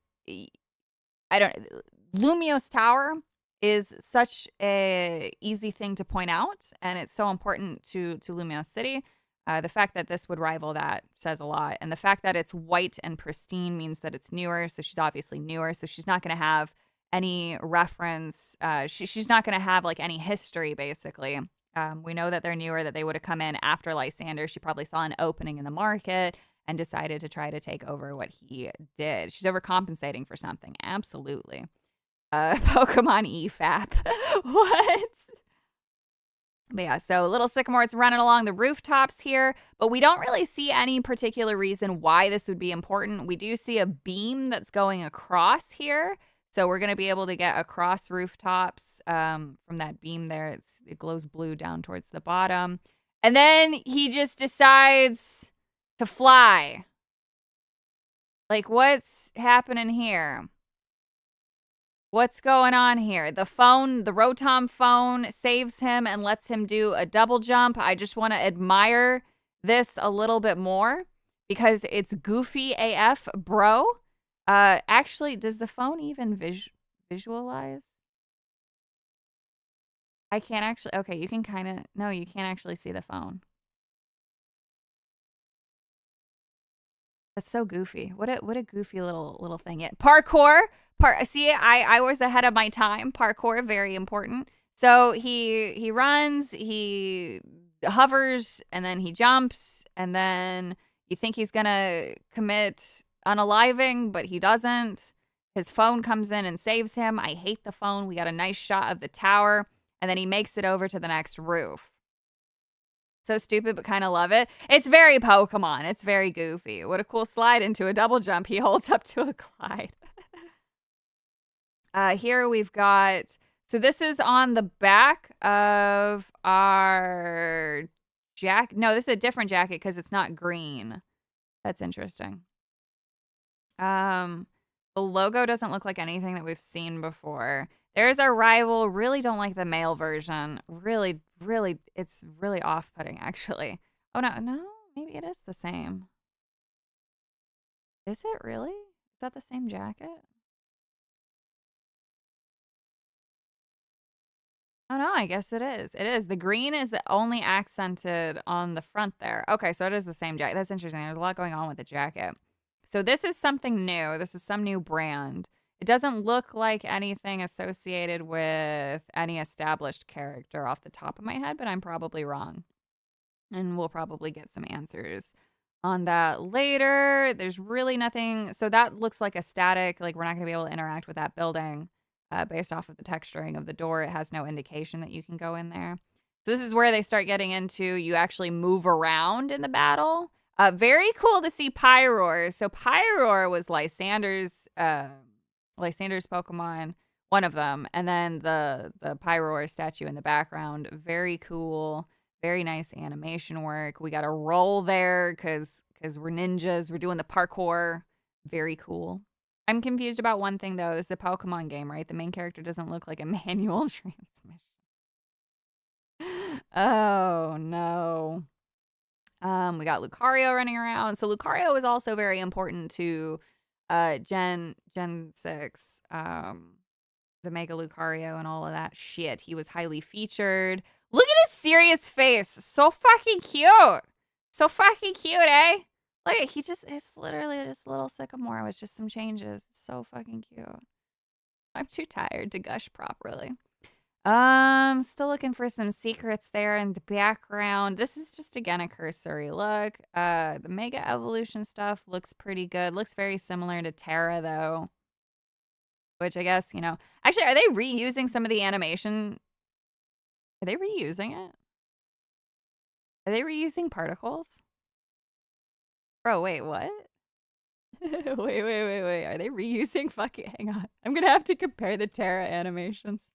Lumiose Tower is such a easy thing to point out, and it's so important to Lumiose City. The fact that this would rival that says a lot, and the fact that it's white and pristine means that it's newer. So she's obviously newer. So she's not going to have any reference. She's not going to have like any history, basically. We know that they're newer, that they would have come in after Lysander. She probably saw an opening in the market and decided to try to take over what he did. She's overcompensating for something. Absolutely. Pokemon EFAP. What? But yeah, so Little Sycamore's running along the rooftops here, but we don't really see any particular reason why this would be important. We do see a beam that's going across here. So we're going to be able to get across rooftops from that beam there. It glows blue down towards the bottom. And then he just decides to fly. Like, what's happening here? What's going on here? The Rotom phone saves him and lets him do a double jump. I just want to admire this a little bit more because it's goofy AF, bro. Actually, does the phone even visualize? I can't actually. Okay, you can kind of. No, you can't actually see the phone. That's so goofy. What a goofy little thing. Yeah. Parkour. See, I was ahead of my time. Parkour, very important. So he runs, he hovers, and then he jumps, and then you think he's gonna commit unaliving, but he doesn't. His phone comes in and saves him. I hate the phone. We got a nice shot of the tower, and then he makes it over to the next roof. So stupid, but kind of love it. It's very Pokemon. It's very goofy. What a cool slide into a double jump he holds up to a Clyde. Here we've got, so this is on the back of our jacket. No, this is a different jacket because it's not green. That's interesting. The logo doesn't look like anything that we've seen before. There's our rival. Really don't like the male version. Really, it's really off-putting, actually. Oh, no, maybe it is the same. Is it really? Is that the same jacket? Oh, no, I guess it is. It is. The green is only accented on the front there. Okay, so it is the same jacket. That's interesting. There's a lot going on with the jacket. So this is something new. This is some new brand. It doesn't look like anything associated with any established character off the top of my head, but I'm probably wrong. And we'll probably get some answers on that later. There's really nothing. So that looks like a static, like we're not going to be able to interact with that building based off of the texturing of the door. It has no indication that you can go in there. So this is where they start getting into you actually move around in the battle. Very cool to see Pyroar. So Pyroar was Lysander's Pokemon, one of them, and then the Pyroar statue in the background. Very cool. Very nice animation work. We got a roll there because we're ninjas. We're doing the parkour. Very cool. I'm confused about one thing, though. This is a Pokemon game, right? The main character doesn't look like a manual transmission. Oh, no. We got Lucario running around. So Lucario is also very important to Gen 6. The Mega Lucario and all of that shit. He was highly featured. Look at his serious face. So fucking cute. So fucking cute, eh? Look at it's literally just a little sycamore with just some changes. So fucking cute. I'm too tired to gush properly. Still looking for some secrets there in the background. This is just, again, a cursory look. The Mega Evolution stuff looks pretty good. Looks very similar to Terra, though. Which I guess, you know. Actually, are they reusing some of the animation? Are they reusing it? Are they reusing particles? Bro, wait, what? wait. Are they reusing fucking... Hang on. I'm gonna have to compare the Terra animations.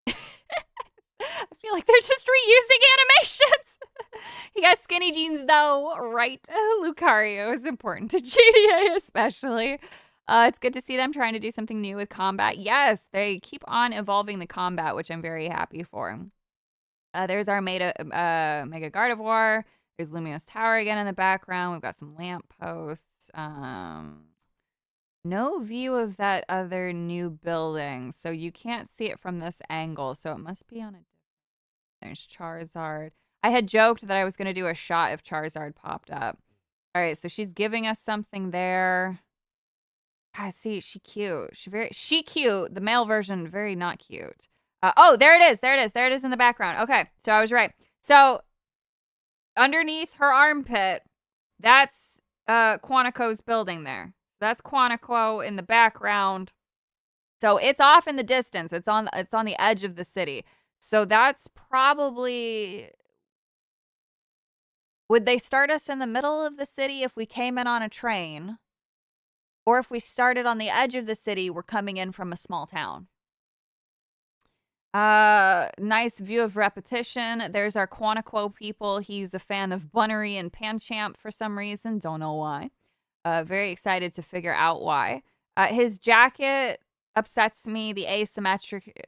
I feel like they're just reusing animations. He got skinny jeans, though, right? Lucario is important to GDA, especially. It's good to see them trying to do something new with combat. Yes, they keep on evolving the combat, which I'm very happy for. There's our Mega Gardevoir. There's Lumiose Tower again in the background. We've got some lampposts. No view of that other new building, so you can't see it from this angle, so it must be on a different... There's Charizard. I had joked that I was going to do a shot if Charizard popped up. All right, so she's giving us something there. I see, she cute. She cute. The male version, very not cute. Oh, there it is. There it is in the background. Okay, so I was right. So underneath her armpit, that's Quantico's building there. That's Quantico in the background. So it's off in the distance. It's on the edge of the city. So that's probably... Would they start us in the middle of the city if we came in on a train? Or if we started on the edge of the city, we're coming in from a small town. Nice view of repetition. There's our Quantico people. He's a fan of Bunnery and Panchamp for some reason. Don't know why. Very excited to figure out why. His jacket upsets me. The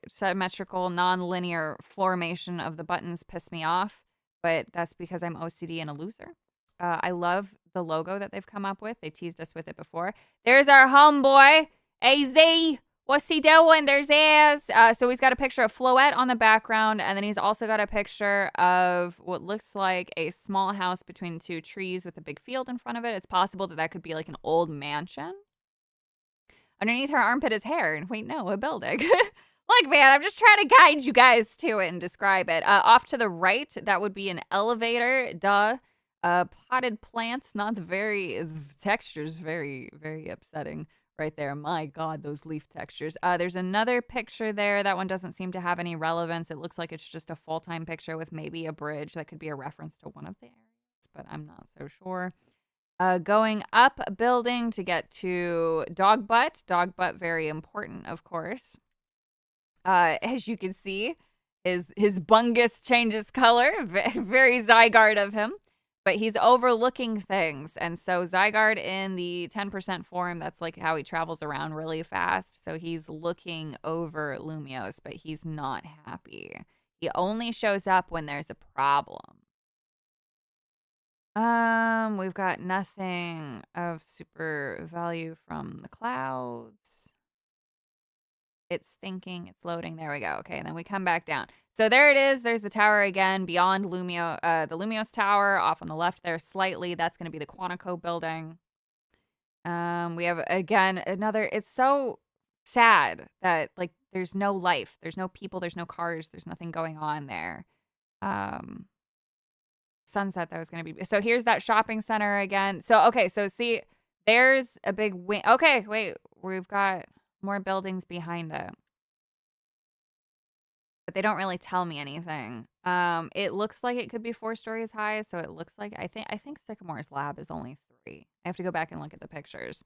symmetrical, non-linear formation of the buttons piss me off. But that's because I'm OCD and a loser. I love the logo that they've come up with. They teased us with it before. There's our homeboy, AZ. What's he doing? There's Az. So he's got a picture of Floette on the background, and then he's also got a picture of what looks like a small house between two trees with a big field in front of it. It's possible that could be like an old mansion. Underneath her armpit is hair. And wait, no, a building. Look, man, I'm just trying to guide you guys to it and describe it. Off to the right, that would be an elevator. Duh. Potted plants, not very... Textures very, very upsetting right there. My God, those leaf textures. There's another picture there. That one doesn't seem to have any relevance. It looks like it's just a full-time picture with maybe a bridge. That could be a reference to one of the areas, but I'm not so sure. Going up a building to get to Dog Butt. Dog Butt, very important, of course. As you can see, his bungus changes color. Very Zygarde of him. But he's overlooking things. And so Zygarde in the 10% form, that's like how he travels around really fast. So he's looking over Lumiose, but he's not happy. He only shows up when there's a problem. We've got nothing of super value from the clouds. It's thinking, it's loading. There we go. Okay, and then we come back down. So there it is. There's the tower again beyond the Lumiose Tower off on the left there slightly. That's going to be the Quantico building. We have again another. It's so sad that like there's no life, there's no people, there's no cars, there's nothing going on there. Sunset that was going to be. So here's that shopping center again. So okay, so see, there's a big wing. Okay, wait, we've got more buildings behind it. But they don't really tell me anything. It looks like it could be 4 stories high, so it looks like I think Sycamore's lab is only 3. I have to go back and look at the pictures.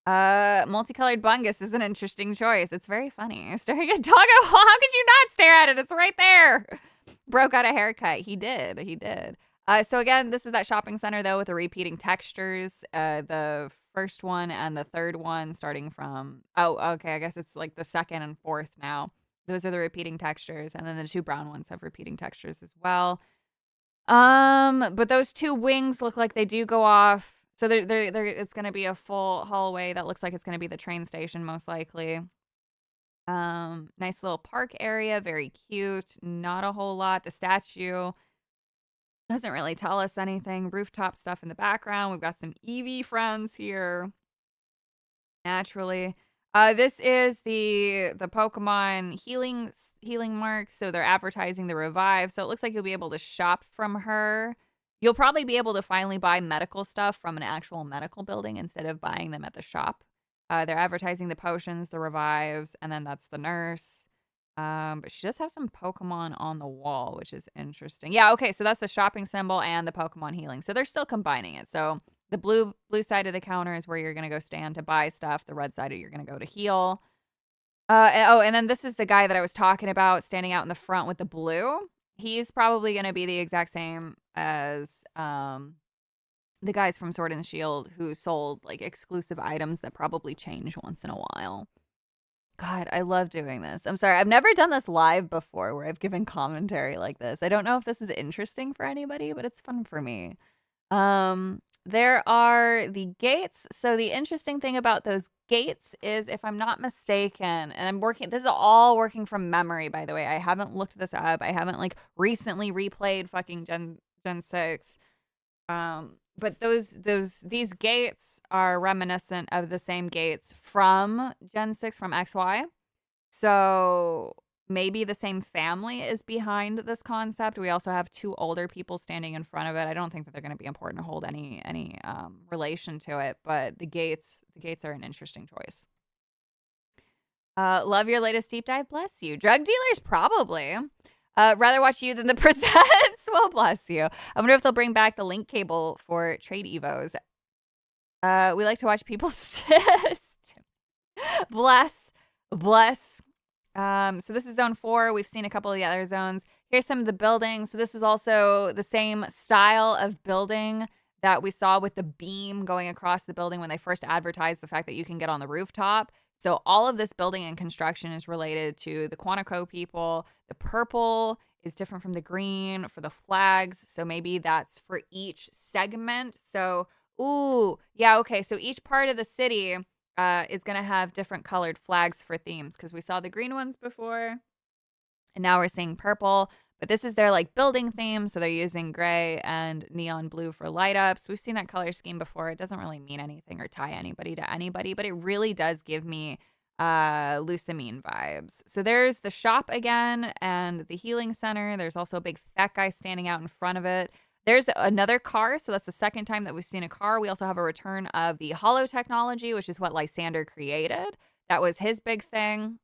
Multicolored bungus is an interesting choice. It's very funny. Staring at doggo. How could you not stare at it? It's right there. Broke out a haircut. He did. So again, this is that shopping center though with the repeating textures. The first one and the third one starting from okay, I guess it's like the second and fourth now. Those are the repeating textures, and then the 2 brown ones have repeating textures as well. But those 2 wings look like they do go off. So it's going to be a full hallway that looks like it's going to be the train station most likely. Nice little park area, very cute. Not a whole lot. The statue doesn't really tell us anything. Rooftop stuff in the background. We've got some Eevee friends here. Naturally. This is the Pokemon healing marks. So they're advertising the revive. So it looks like you'll be able to shop from her. You'll probably be able to finally buy medical stuff from an actual medical building instead of buying them at the shop. They're advertising the potions, the revives, and then that's the nurse. But she does have some Pokemon on the wall, which is interesting. Yeah, okay, so that's the shopping symbol and the Pokemon healing. So they're still combining it. So the blue side of the counter is where you're going to go stand to buy stuff. The red side you're going to go to heal. And then this is the guy that I was talking about standing out in the front with the blue. He's probably going to be the exact same as the guys from Sword and Shield who sold like exclusive items that probably change once in a while. God, I love doing this. I'm sorry. I've never done this live before where I've given commentary like this. I don't know if this is interesting for anybody, but it's fun for me. There are the gates. So the interesting thing about those gates is, if I'm not mistaken, and this is all working from memory, by the way. I haven't looked this up. I haven't like recently replayed fucking Gen 6. But these gates are reminiscent of the same gates from Gen 6 from XY. So maybe the same family is behind this concept. We also have 2 older people standing in front of it. I don't think that they're going to be important to hold any relation to it, but the gates are an interesting choice. Love your latest deep dive. Bless you. Drug dealers, probably. Rather watch you than the presents. Well, bless you. I wonder if they'll bring back the link cable for trade evos. We like to watch people assist. Bless. So this is zone 4. We've seen a couple of the other zones. Here's some of the buildings. So this was also the same style of building that we saw with the beam going across the building when they first advertised the fact that you can get on the rooftop. So all of this building and construction is related to the Quantico people. The purple is different from the green for the flags. So maybe that's for each segment. So, ooh, yeah, okay. So each part of the city is going to have different colored flags for themes, because we saw the green ones before and now we're seeing purple. But this is their like building theme. So they're using gray and neon blue for light ups. We've seen that color scheme before. It doesn't really mean anything or tie anybody to anybody, but it really does give me Lusamine vibes. So there's the shop again and the healing center. There's also a big fat guy standing out in front of it. There's another car. So that's the second time that we've seen a car. We also have a return of the holo technology, which is what Lysander created. That was his big thing.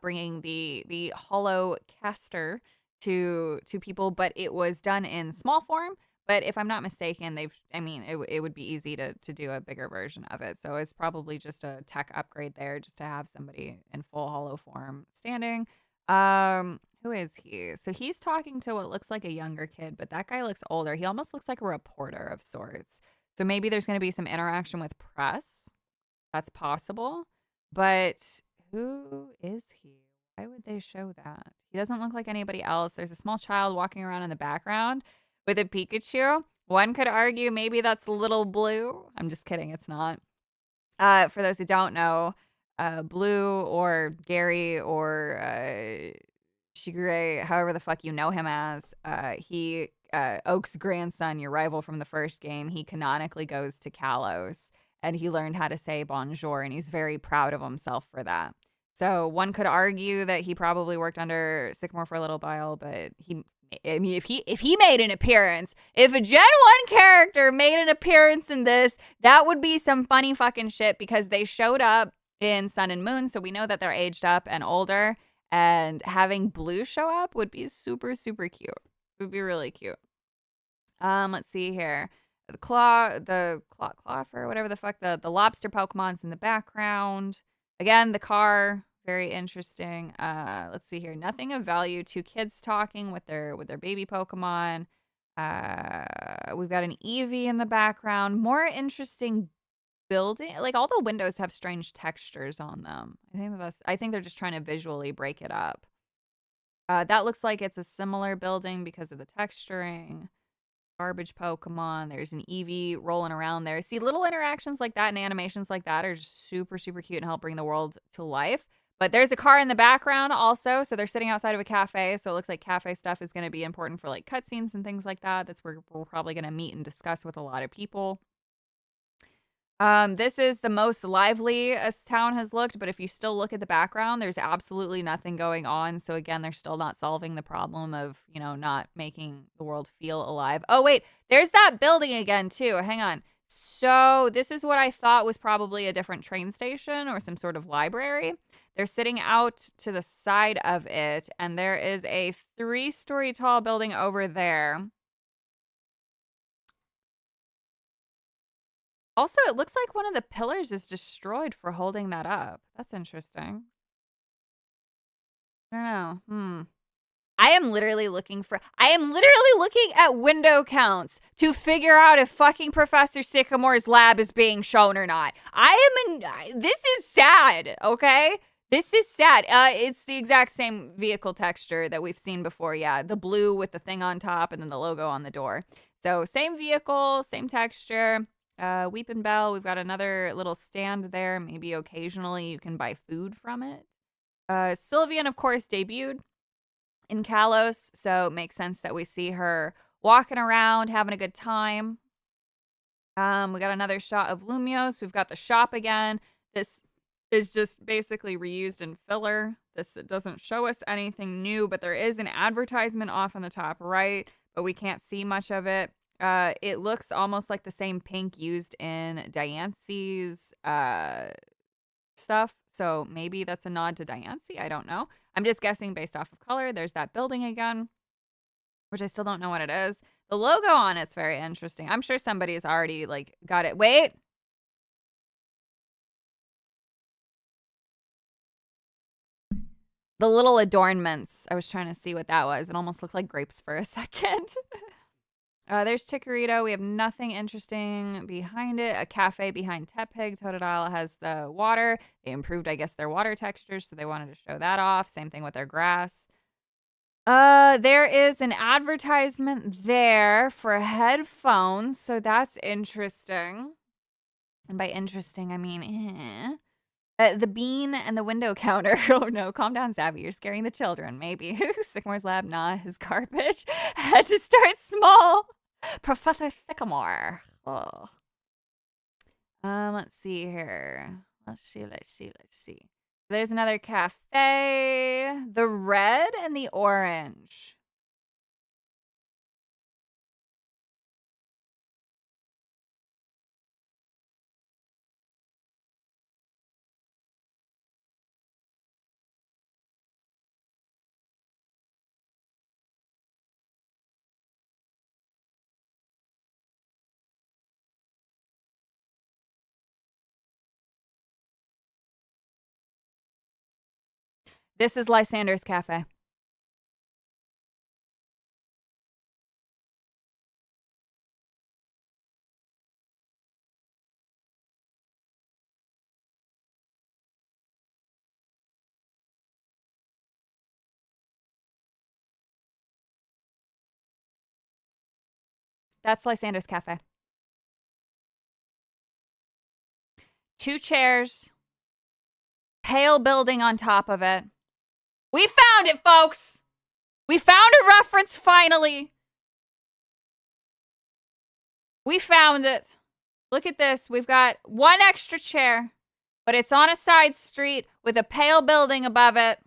Bringing the holo caster to people, but it was done in small form. But if I'm not mistaken, it would be easy to do a bigger version of it. So it's probably just a tech upgrade there, just to have somebody in full holo form standing. Who is he? So he's talking to what looks like a younger kid, but that guy looks older. He almost looks like a reporter of sorts. So maybe there's going to be some interaction with press. That's possible. But who is he? Why would they show that? He doesn't look like anybody else. There's a small child walking around in the background with a Pikachu. One could argue maybe that's Little Blue. I'm just kidding. It's not. For those who don't know, Blue or Gary or Shigure, however the fuck you know him as, Oak's grandson, your rival from the first game, he canonically goes to Kalos and he learned how to say bonjour and he's very proud of himself for that. So one could argue that he probably worked under Sycamore for a little while, but if he made an appearance, if a Gen 1 character made an appearance in this, that would be some funny fucking shit because they showed up in Sun and Moon, so we know that they're aged up and older. And having Blue show up would be super, super cute. It would be really cute. Let's see here. The Cloffer, whatever the fuck, the lobster Pokemon's in the background. Again, the car, very interesting. Let's see here. Nothing of value. Two kids talking with their baby Pokemon. We've got an Eevee in the background. More interesting building. Like all the windows have strange textures on them. I think they're just trying to visually break it up. That looks like it's a similar building because of the texturing. Garbage Pokemon. There's an Eevee rolling around there. See, little interactions like that and animations like that are just super, super cute and help bring the world to life. But there's a car in the background also. So they're sitting outside of a cafe. So it looks like cafe stuff is going to be important for like cutscenes and things like that. That's where we're probably going to meet and discuss with a lot of people. This is the most lively a town has looked, but if you still look at the background, there's absolutely nothing going on. So again, they're still not solving the problem of, not making the world feel alive. Oh, wait, there's that building again, too. Hang on. So this is what I thought was probably a different train station or some sort of library. They're sitting out to the side of it, and there is a 3-story tall building over there. Also, it looks like one of the pillars is destroyed for holding that up. That's interesting. I don't know. I am literally looking at window counts to figure out if fucking Professor Sycamore's lab is being shown or not. This is sad, okay? This is sad. It's the exact same vehicle texture that we've seen before. Yeah, the blue with the thing on top and then the logo on the door. So same vehicle, same texture. Weepin' Bell, we've got another little stand there. Maybe occasionally you can buy food from it. Sylveon, of course, debuted in Kalos, so it makes sense that we see her walking around, having a good time. We got another shot of Lumiose. We've got the shop again. This is just basically reused in filler. This doesn't show us anything new, but there is an advertisement off on the top right, but we can't see much of it. It looks almost like the same pink used in Diancie's stuff. So maybe that's a nod to Diancie. I don't know. I'm just guessing based off of color. There's that building again, which I still don't know what it is. The logo on it's very interesting. I'm sure somebody's already like got it. Wait. The little adornments. I was trying to see what that was. It almost looked like grapes for a second. There's Chikorito. We have nothing interesting behind it. A cafe behind Tepig. Totodile has the water. They improved, I guess, their water textures, so they wanted to show that off. Same thing with their grass. There is an advertisement there for headphones, so that's interesting. And by interesting, I mean, the bean and the window counter. Oh no, calm down, Savvy. You're scaring the children. Maybe. Sycamore's lab, nah, his garbage. Had to start small. Professor Sycamore. Oh. Let's see here. Let's see. There's another cafe. The red and the orange. This is Lysander's cafe. That's Lysander's cafe. 2 chairs. Pale building on top of it. We found it, folks! We found a reference, finally! We found it. Look at this. We've got one extra chair, but it's on a side street with a pale building above it.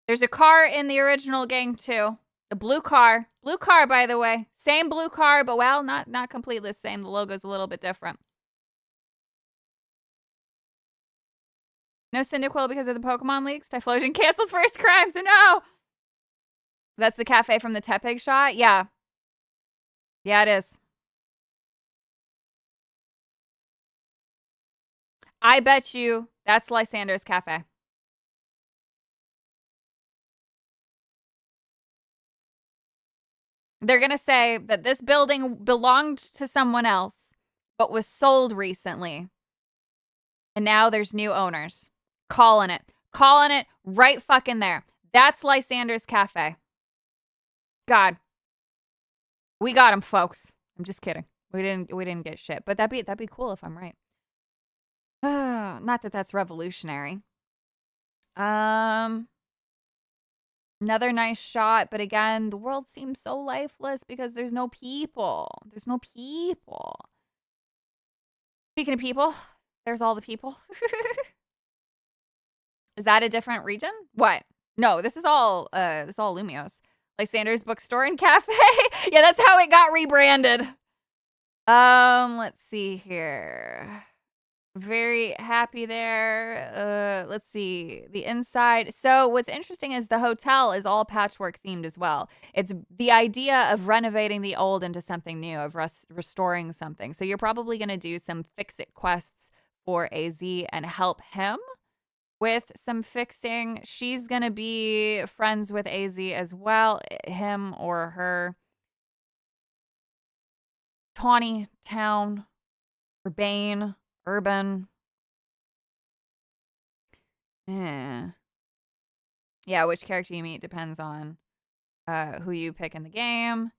There's a car in the original game, too. The blue car. Blue car, by the way. Same blue car, but, well, not completely the same. The logo's a little bit different. No Cyndaquil because of the Pokemon leaks. Typhlosion cancels first crime, so no! That's the cafe from the Tepig shot? Yeah. Yeah, it is. I bet you that's Lysander's cafe. They're going to say that this building belonged to someone else, but was sold recently. And now there's new owners. Calling it. Calling it right fucking there. That's Lysander's cafe. God. We got him, folks. I'm just kidding. We didn't get shit. But that'd be cool if I'm right. Not that that's revolutionary. Another nice shot, but again, the world seems so lifeless because there's no people. There's no people. Speaking of people, there's all the people. Is that a different region? What? No, this is all Lumiose. Lysander's bookstore and cafe. Yeah, that's how it got rebranded. Let's see here. Very happy there. Let's see. The inside. So what's interesting is the hotel is all patchwork themed as well. It's the idea of renovating the old into something new, of restoring something. So you're probably going to do some fix-it quests for AZ and help him with some fixing. She's going to be friends with AZ as well, him or her. Tawny Town, Urbane, Urban. Yeah, which character you meet depends on who you pick in the game.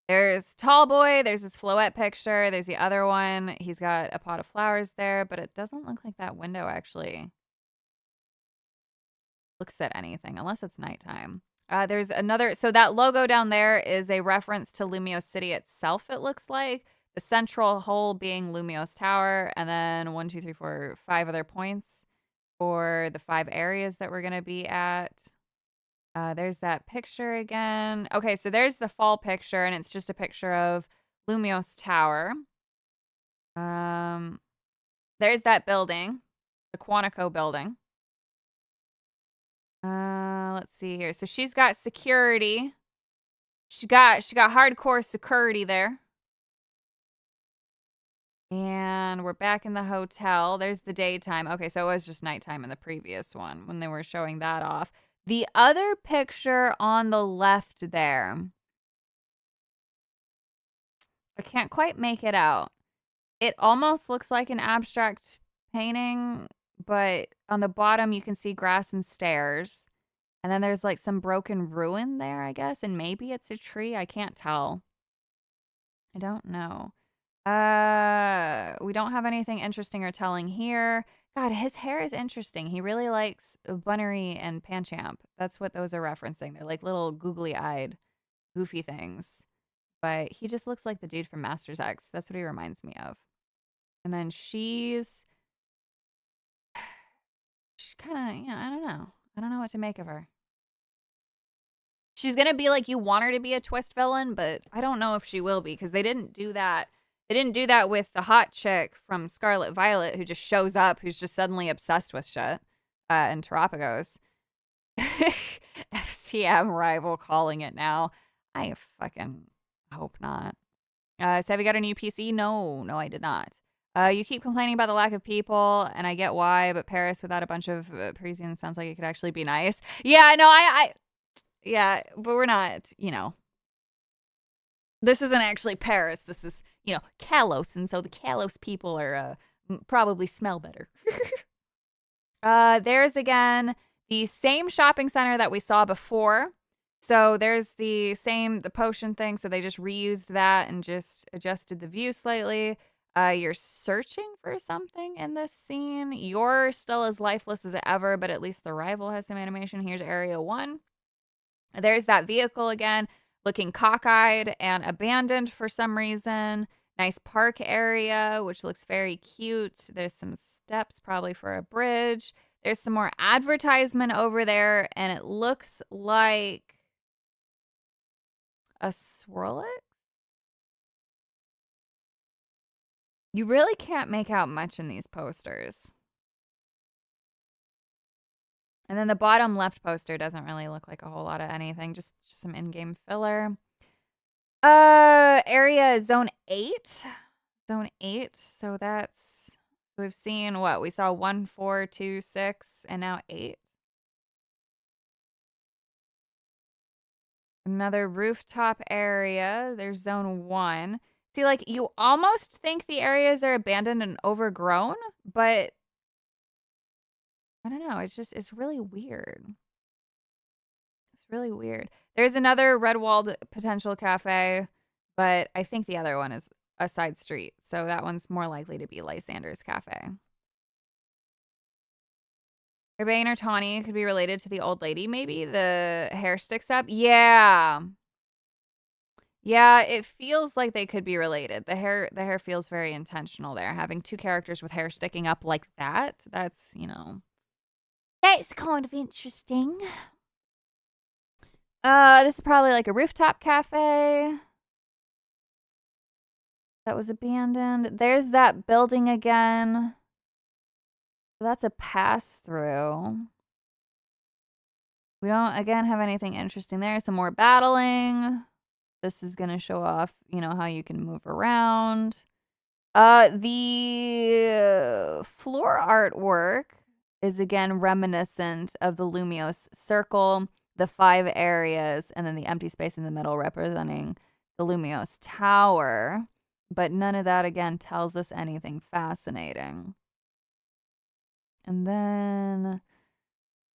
There's Tallboy, there's his Floette picture, there's the other one. He's got a pot of flowers there, but it doesn't look like that window actually looks at anything, unless it's nighttime. There's another, so that logo down there is a reference to Lumiose City itself, it looks like. The central hole being Lumiose Tower, and then 1, 2, 3, 4, 5 other points for the 5 areas that we're going to be at. There's that picture again. Okay, so there's the fall picture, and it's just a picture of Lumiose Tower. There's that building, the Quantico building. Let's see here. So she's got security. She got hardcore security there. And we're back in the hotel. There's the daytime. Okay, so it was just nighttime in the previous one when they were showing that off. The other picture on the left there, I can't quite make it out. It almost looks like an abstract painting, but on the bottom you can see grass and stairs. And then there's like some broken ruin there, I guess. And maybe it's a tree. I can't tell. I don't know. We don't have anything interesting or telling here. God, his hair is interesting. He really likes Bunnery and Panchamp. That's what those are referencing. They're like little googly-eyed, goofy things. But he just looks like the dude from Masters X. That's what he reminds me of. And then she's kind of, you know, I don't know. I don't know what to make of her. She's going to be like you want her to be a twist villain, but I don't know if she will be because they didn't do that. They didn't do that with the hot chick from Scarlet Violet who just shows up, who's just suddenly obsessed with shit, and Terapagos. FTM rival calling it now. I fucking hope not. So have you got a new PC? No, I did not. You keep complaining about the lack of people, and I get why, but Paris without a bunch of Parisians sounds like it could actually be nice. Yeah, no, yeah, but we're not, you know. This isn't actually Paris. This is, you know, Kalos, and so the Kalos people are probably smell better. There's, again, the same shopping center that we saw before. So there's the potion thing, so they just reused that and just adjusted the view slightly. You're searching for something in this scene. You're still as lifeless as ever, but at least the rival has some animation. Here's area 1. There's that vehicle again, looking cockeyed and abandoned for some reason. Nice park area, which looks very cute. There's some steps, probably for a bridge. There's some more advertisement over there, and it looks like a Swirlix? You really can't make out much in these posters. And then the bottom left poster doesn't really look like a whole lot of anything, just some in-game filler. Area zone 8. Zone 8. So that's, we've seen what? We saw 1, 4, 2, 6, and now 8. Another rooftop area. There's zone 1. See, like, you almost think the areas are abandoned and overgrown, but I don't know. It's really weird. It's really weird. There's another red-walled potential cafe, but I think the other one is a side street. So that one's more likely to be Lysander's cafe. Urbane or Tawny could be related to the old lady, maybe? The hair sticks up? Yeah. Yeah, it feels like they could be related. The hair feels very intentional there. Having 2 characters with hair sticking up like that, that's, you know. That's kind of interesting. This is probably like a rooftop cafe that was abandoned. There's that building again. That's a pass-through. We don't, again, have anything interesting there. Some more battling. This is going to show off, you know, how you can move around. The floor artwork is, again, reminiscent of the Lumiose circle, the 5 areas, and then the empty space in the middle representing the Lumiose tower. But none of that, again, tells us anything fascinating. And then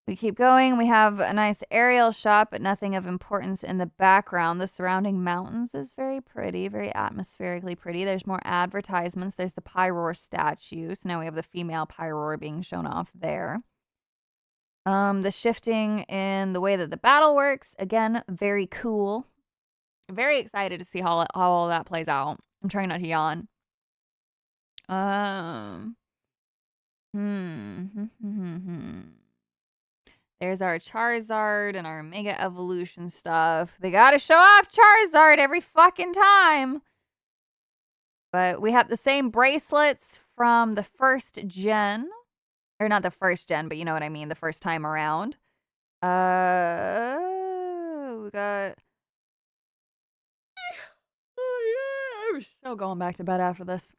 we keep going. We have a nice aerial shot, but nothing of importance in the background. The surrounding mountains is very pretty, very atmospherically pretty. There's more advertisements. There's the Pyroar statue. So now we have the female Pyroar being shown off there. The shifting in the way that the battle works, again, very cool. Very excited to see how all that plays out. I'm trying not to yawn. There's our Charizard and our Mega Evolution stuff. They gotta show off Charizard every fucking time. But we have the same bracelets from the first gen. Or not the first gen, but you know what I mean. The first time around. We got... Oh, yeah. I'm so going back to bed after this.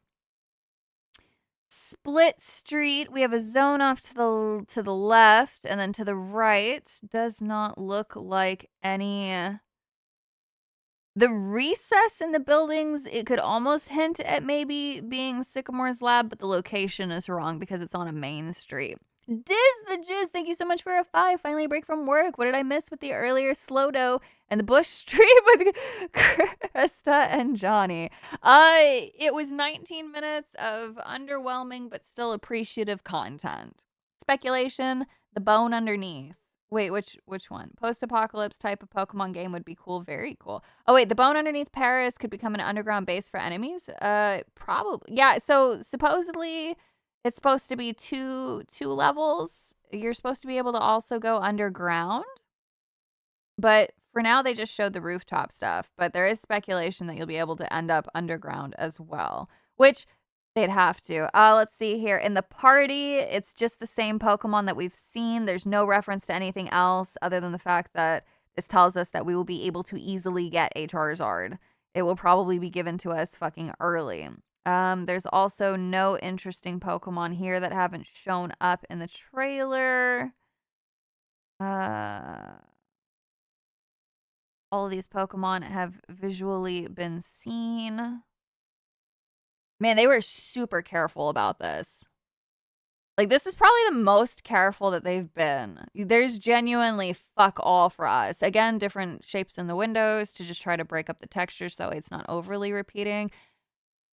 Split Street. We have a zone off to the left, and then to the right does not look like any. The recess in the buildings, it could almost hint at maybe being Sycamore's lab, but the location is wrong because it's on a main street. Diz the Jizz, thank you so much for a 5. Finally a break from work. What did I miss with the earlier Slodo and the Bush stream with Krista and Johnny? It was 19 minutes of underwhelming but still appreciative content. Speculation, the bone underneath. Wait, which one? Post-apocalypse type of Pokemon game would be cool. Very cool. Oh, wait, the bone underneath Paris could become an underground base for enemies? Probably. Yeah, so supposedly it's supposed to be two levels. You're supposed to be able to also go underground. But for now, they just showed the rooftop stuff. But there is speculation that you'll be able to end up underground as well. Which they'd have to. Let's see here. In the party, it's just the same Pokemon that we've seen. There's no reference to anything else other than the fact that this tells us that we will be able to easily get a Charizard. It will probably be given to us fucking early. There's also no interesting Pokemon here that haven't shown up in the trailer. All of these Pokemon have visually been seen. Man, they were super careful about this. Like, this is probably the most careful that they've been. There's genuinely fuck all for us. Again, different shapes in the windows to just try to break up the texture so that way it's not overly repeating.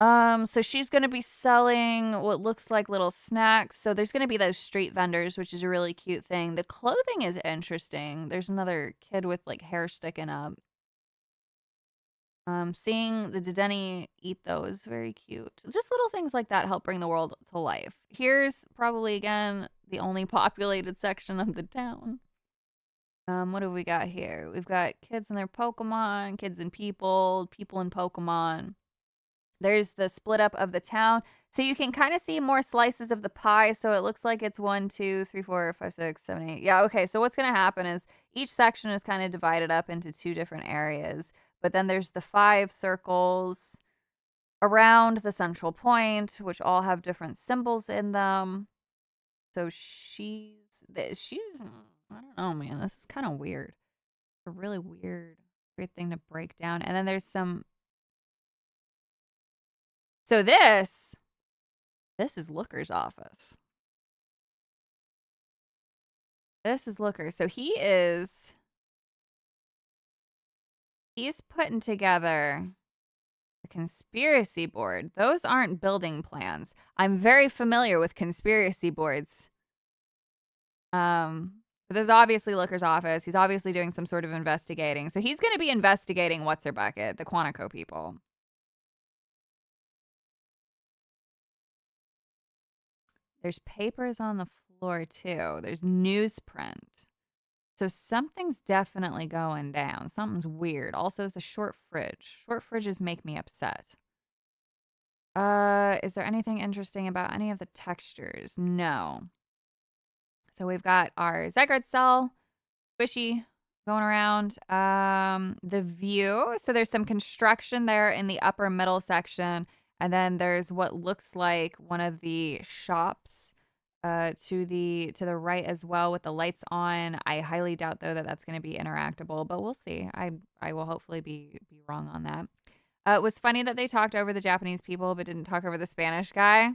So she's gonna be selling what looks like little snacks. So there's gonna be those street vendors, which is a really cute thing. The clothing is interesting. There's another kid with like hair sticking up. Seeing the Dedenne eat those, very cute. Just little things like that help bring the world to life. Here's probably again the only populated section of the town. What have we got here? We've got kids and their Pokemon, kids and people, people and Pokemon. There's the split up of the town. So you can kind of see more slices of the pie. So it looks like it's 1, 2, 3, 4, 5, 6, 7, 8. Yeah, okay. So what's going to happen is each section is kind of divided up into 2 different areas. But then there's the 5 circles around the central point, which all have different symbols in them. So she's, I don't know, man. This is kind of weird. It's a really weird thing to break down. And then there's some. So this is Looker's office. This is Looker. So he's putting together a conspiracy board. Those aren't building plans. I'm very familiar with conspiracy boards. But this is obviously Looker's office. He's obviously doing some sort of investigating. So he's going to be investigating What's Her Bucket, the Quantico people. There's papers on the floor, too. There's newsprint. So something's definitely going down. Something's weird. Also, it's a short fridge. Short fridges make me upset. Is there anything interesting about any of the textures? No. So we've got our Zygarde cell, squishy, going around. The view. So there's some construction there in the upper middle section. And then there's what looks like one of the shops to the right as well with the lights on. I highly doubt though that that's going to be interactable, but we'll see. I will hopefully be wrong on that. It was funny that they talked over the Japanese people but didn't talk over the Spanish guy.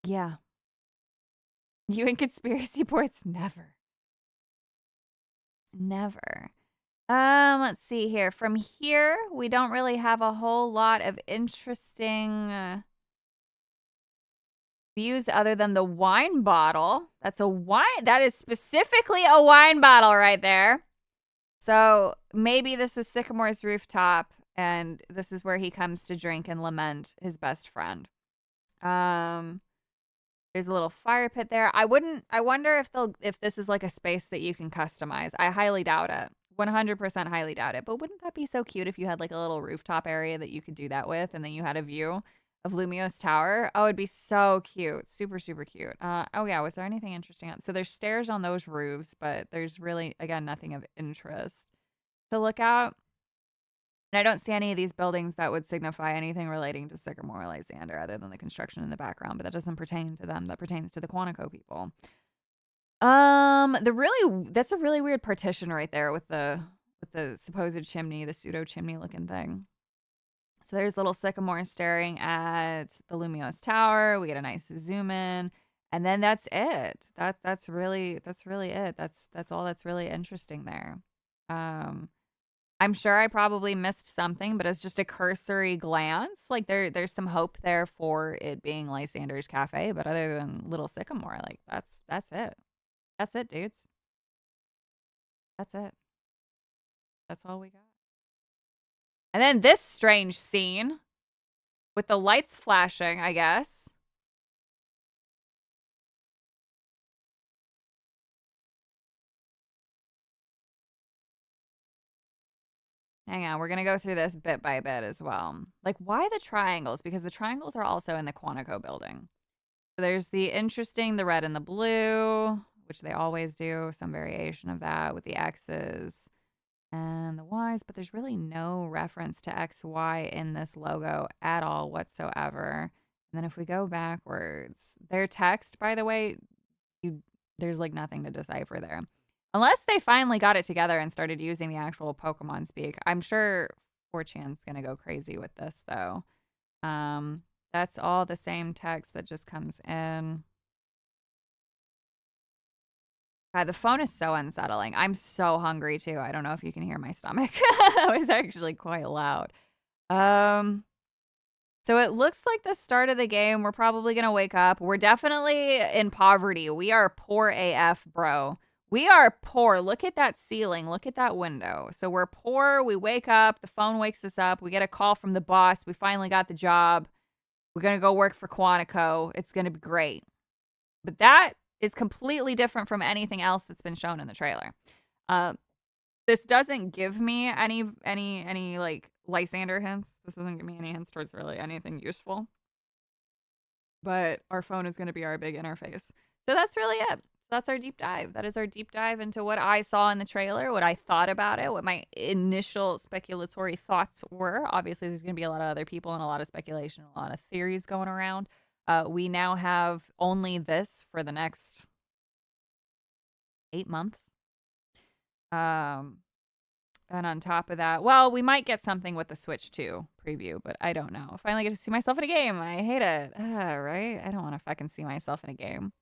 Yeah. You and conspiracy boards never. Never. Let's see here. From here, we don't really have a whole lot of interesting views other than the wine bottle. That's a wine. That is specifically a wine bottle right there. So maybe this is Sycamore's rooftop, and this is where he comes to drink and lament his best friend. There's a little fire pit there. I wonder if this is like a space that you can customize. I highly doubt it. 100% highly doubt it. But wouldn't that be so cute if you had like a little rooftop area that you could do that with, and then you had a view of Lumiose Tower? Oh, it'd be so cute. Super, super cute. Oh yeah, was there anything interesting? So there's stairs on those roofs, but there's really, again, nothing of interest to look at. And I don't see any of these buildings that would signify anything relating to Sycamore or Lysander other than the construction in the background, but that doesn't pertain to them. That pertains to the Quantico people. That's a really weird partition right there with the supposed chimney, the pseudo chimney looking thing. So there's little Sycamore staring at the Lumiose Tower. We get a nice zoom in, and then that's it. That's really it. That's all that's really interesting there. I'm sure I probably missed something, but it's just a cursory glance. Like there's some hope there for it being Lysander's cafe, but other than Little Sycamore, like that's it. That's it, dudes. That's it. That's all we got. And then this strange scene with the lights flashing, I guess. Hang on, we're going to go through this bit by bit as well. Like, why the triangles? Because the triangles are also in the Quantico building. So there's the red and the blue, which they always do, some variation of that with the X's and the Y's, but there's really no reference to X, Y in this logo at all whatsoever. And then if we go backwards, their text, by the way, there's like nothing to decipher there. Unless they finally got it together and started using the actual Pokemon speak. I'm sure 4chan's going to go crazy with this, though. That's all the same text that just comes in. God, the phone is so unsettling. I'm so hungry too. I don't know if you can hear my stomach. That was actually quite loud. So it looks like the start of the game. We're probably going to wake up. We're definitely in poverty. We are poor AF, bro. We are poor. Look at that ceiling. Look at that window. So we're poor. We wake up. The phone wakes us up. We get a call from the boss. We finally got the job. We're going to go work for Quantico. It's going to be great. But that is completely different from anything else that's been shown in the trailer. This doesn't give me any like Lysander hints. This doesn't give me any hints towards really anything useful. But our phone is going to be our big interface. So that's really it. That's our deep dive. That is our deep dive into what I saw in the trailer, what I thought about it, what my initial speculatory thoughts were. Obviously, there's going to be a lot of other people and a lot of speculation, a lot of theories going around. We now have only this for the next 8 months. And on top of that, well, we might get something with the Switch 2 preview, but I don't know. Finally get to see myself in a game. I hate it. Right? I don't want to fucking see myself in a game.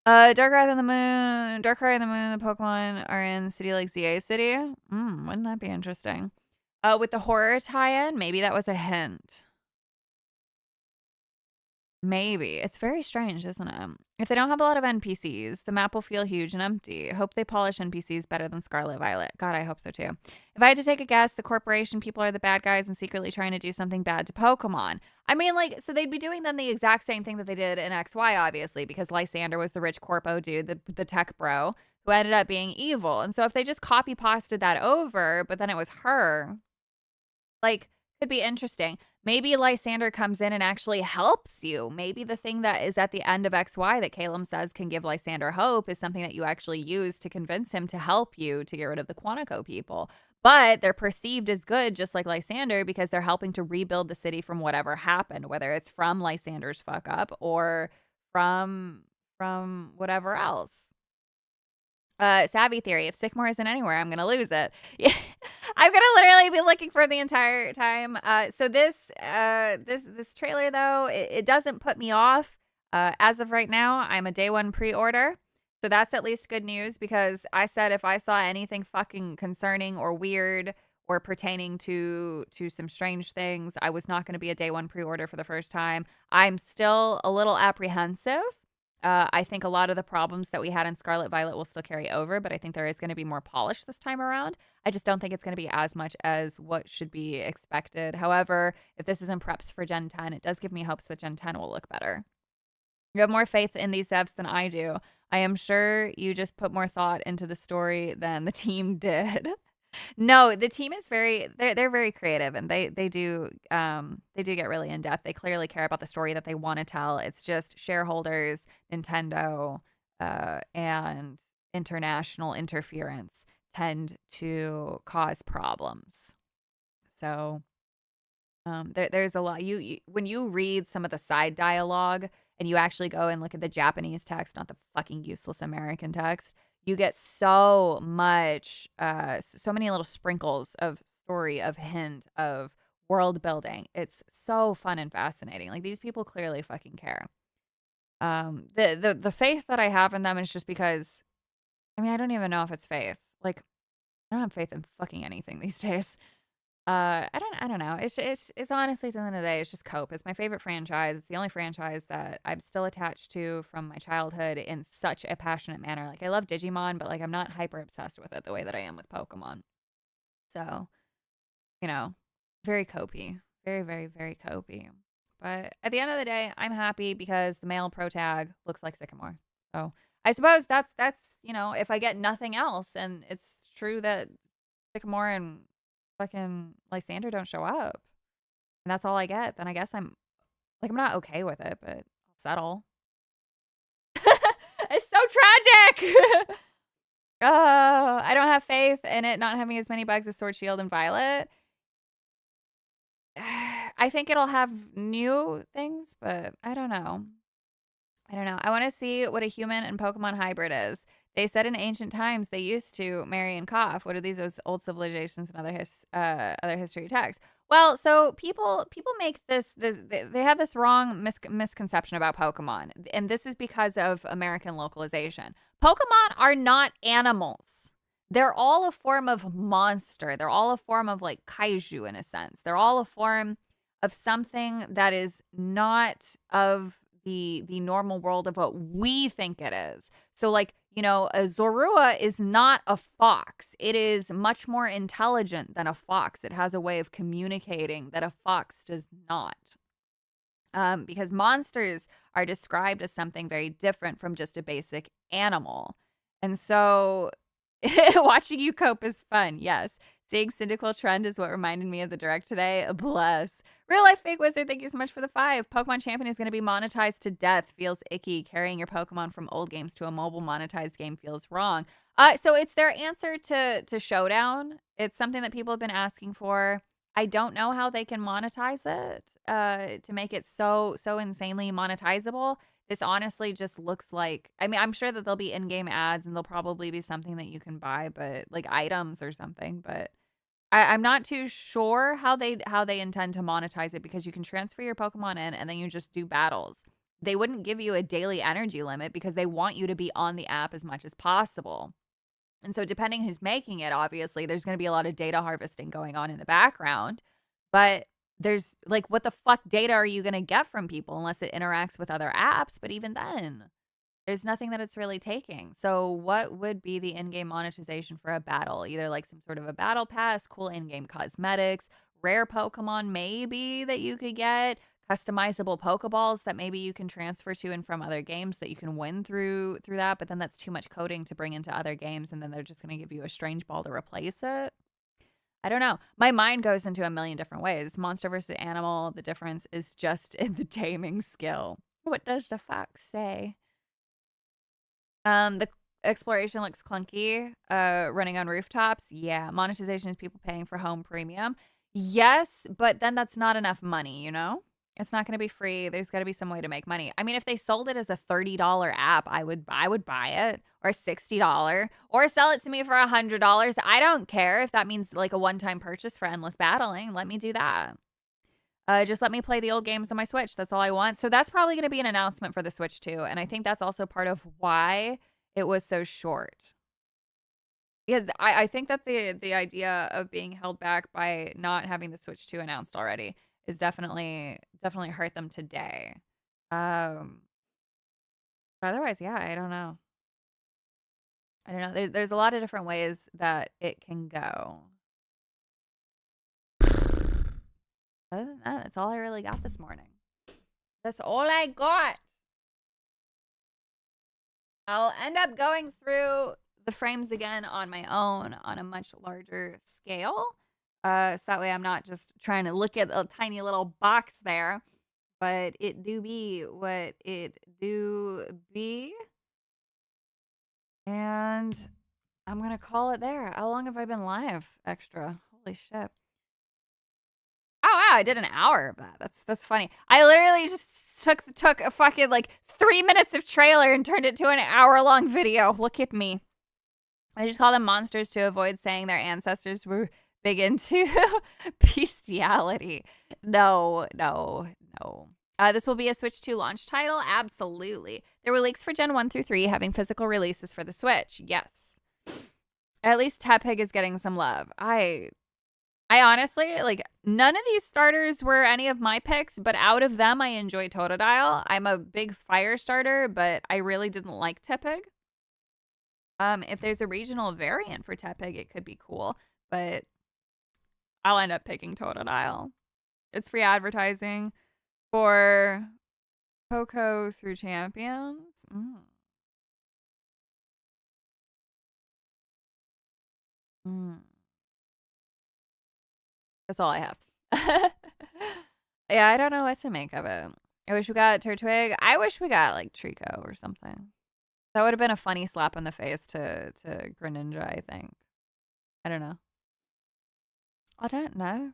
Dark Ride on the Moon, the Pokemon are in city like ZA City. Wouldn't that be interesting? With the horror tie-in, maybe that was a hint. Maybe. It's very strange, isn't it? If they don't have a lot of NPCs, the map will feel huge and empty. Hope they polish NPCs better than Scarlet Violet. God, I hope so too. If I had to take a guess, the corporation people are the bad guys and secretly trying to do something bad to Pokemon. I mean, like, so they'd be doing then the exact same thing that they did in XY, obviously, because Lysander was the rich corpo dude, the tech bro, who ended up being evil. And so if they just copy-pasted that over, but then it was her, like, could be interesting. Maybe Lysander comes in and actually helps you. Maybe the thing that is at the end of XY that Caleb says can give Lysander hope is something that you actually use to convince him to help you to get rid of the Quantico people. But they're perceived as good, just like Lysander, because they're helping to rebuild the city from whatever happened, whether it's from Lysander's fuck up or from whatever else. Savvy theory. If Sycamore isn't anywhere, I'm gonna lose it. Yeah, I'm gonna literally be looking for the entire time. So this trailer though, it doesn't put me off. As of right now, I'm a day one pre-order, so that's at least good news because I said if I saw anything fucking concerning or weird or pertaining to some strange things, I was not going to be a day one pre-order for the first time. I'm still a little apprehensive. I think a lot of the problems that we had in Scarlet Violet will still carry over, but I think there is going to be more polish this time around. I just don't think it's going to be as much as what should be expected. However, if this is in preps for Gen 10, it does give me hopes that Gen 10 will look better. You have more faith in these devs than I do. I am sure you just put more thought into the story than the team did. No, the team is they're very creative and they do get really in depth. They clearly care about the story that they want to tell. It's just shareholders, Nintendo, and international interference tend to cause problems. So there's a lot you when you read some of the side dialogue and you actually go and look at the Japanese text, not the fucking useless American text, you get so much, so many little sprinkles of story, of hint, of world building. It's so fun and fascinating. Like, these people clearly fucking care. The faith that I have in them is just because, I mean, I don't even know if it's faith. Like, I don't have faith in fucking anything these days. I don't know. It's honestly, at the end of the day, it's just Cope. It's my favorite franchise. It's the only franchise that I'm still attached to from my childhood in such a passionate manner. Like, I love Digimon, but like I'm not hyper obsessed with it the way that I am with Pokemon. So, you know, very Copey. Very, very, very Copey. But at the end of the day, I'm happy because the male pro tag looks like Sycamore. So I suppose that's you know, if I get nothing else and it's true that Sycamore and fucking Lysander don't show up and that's all I get, then I guess I'm not okay with it, but I'll settle. It's so tragic. Oh, I don't have faith in it not having as many bugs as Sword, Shield, and Violet. I think it'll have new things, but I don't know. I want to see what a human and Pokemon hybrid is. They said in ancient times they used to marry and cough. What are those old civilizations and other history texts? Well, so people make they have this wrong misconception about Pokemon, and this is because of American localization. Pokemon are not animals. They're all a form of monster. They're all a form of like kaiju in a sense. They're all a form of something that is not of the normal world of what we think it is. So like, you know, a Zorua is not a fox. It is much more intelligent than a fox. It has a way of communicating that a fox does not. Because monsters are described as something very different from just a basic animal. And so watching you cope is fun, yes. Seeing Cyndaquil trend is what reminded me of the direct today. Bless. Real life fake wizard, thank you so much for the 5. Pokemon Champion is going to be monetized to death. Feels icky. Carrying your Pokemon from old games to a mobile monetized game feels wrong. So it's their answer to Showdown. It's something that people have been asking for. I don't know how they can monetize it to make it so insanely monetizable. This honestly just looks like, I mean, I'm sure that there'll be in-game ads and there'll probably be something that you can buy, but like items or something. But I'm not too sure how they intend to monetize it, because you can transfer your Pokemon in and then you just do battles. They wouldn't give you a daily energy limit because they want you to be on the app as much as possible. And so depending who's making it, obviously, there's going to be a lot of data harvesting going on in the background. But there's like, what the fuck data are you going to get from people unless it interacts with other apps? But even then, there's nothing that it's really taking. So what would be the in-game monetization for a battle? Either like some sort of a battle pass, cool in-game cosmetics, rare Pokemon maybe that you could get, customizable Pokeballs that maybe you can transfer to and from other games that you can win through that. But then that's too much coding to bring into other games, and then they're just going to give you a strange ball to replace it. I don't know. My mind goes into a million different ways. Monster versus animal, the difference is just in the taming skill. What does the fox say? The exploration looks clunky. Running on rooftops. Yeah. Monetization is people paying for home premium. Yes, but then that's not enough money, you know? It's not going to be free. There's got to be some way to make money. I mean, if they sold it as a $30 app, I would buy it, or $60, or sell it to me for $100. I don't care if that means like a one-time purchase for endless battling. Let me do that. Just let me play the old games on my Switch. That's all I want. So that's probably going to be an announcement for the Switch too. And I think that's also part of why it was so short. Because I think that the idea of being held back by not having the Switch 2 announced already is definitely hurt them today. Otherwise, yeah, I don't know. There's a lot of different ways that it can go. Other than that, that's all I really got this morning. That's all I got. I'll end up going through the frames again on my own on a much larger scale. So that way I'm not just trying to look at a tiny little box there. But it do be what it do be. And I'm going to call it there. How long have I been live extra? Holy shit. Oh, wow, I did an hour of that. That's funny. I literally just took a fucking like 3 minutes of trailer and turned it to an hour-long video. Look at me. I just call them monsters to avoid saying their ancestors were big into bestiality. No. This will be a Switch 2 launch title? Absolutely. There were leaks for Gen 1 through 3 having physical releases for the Switch. Yes. At least Tepig is getting some love. I honestly, like, none of these starters were any of my picks, but out of them, I enjoy Totodile. I'm a big fire starter, but I really didn't like Tepig. If there's a regional variant for Tepig, it could be cool, but I'll end up picking Totodile. It's free advertising for Poco through Champions. That's all I have. Yeah, I don't know what to make of it. I wish we got Turtwig. I wish we got like Trico or something. That would have been a funny slap in the face to Greninja, I think. I don't know. I don't know.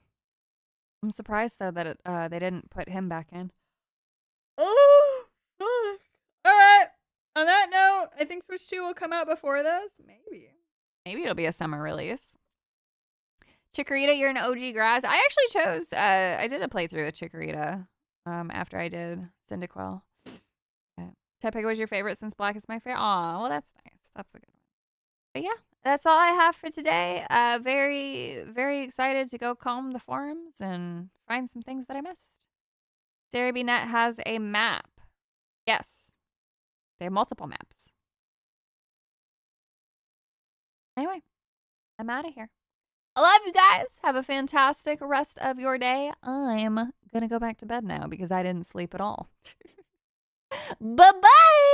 I'm surprised though that they didn't put him back in. Oh, all right. On that note, I think Switch 2 will come out before this. Maybe. Maybe it'll be a summer release. Chikorita, you're an OG grass. I actually chose, I did a playthrough with Chikorita after I did Cyndaquil. Tepig was your favorite since Black is my favorite. Aw, well, that's nice. That's a good one. But yeah, that's all I have for today. Very, very excited to go comb the forums and find some things that I missed. SarahBNet has a map. Yes. They have multiple maps. Anyway, I'm out of here. I love you guys. Have a fantastic rest of your day. I'm going to go back to bed now because I didn't sleep at all. Bye-bye.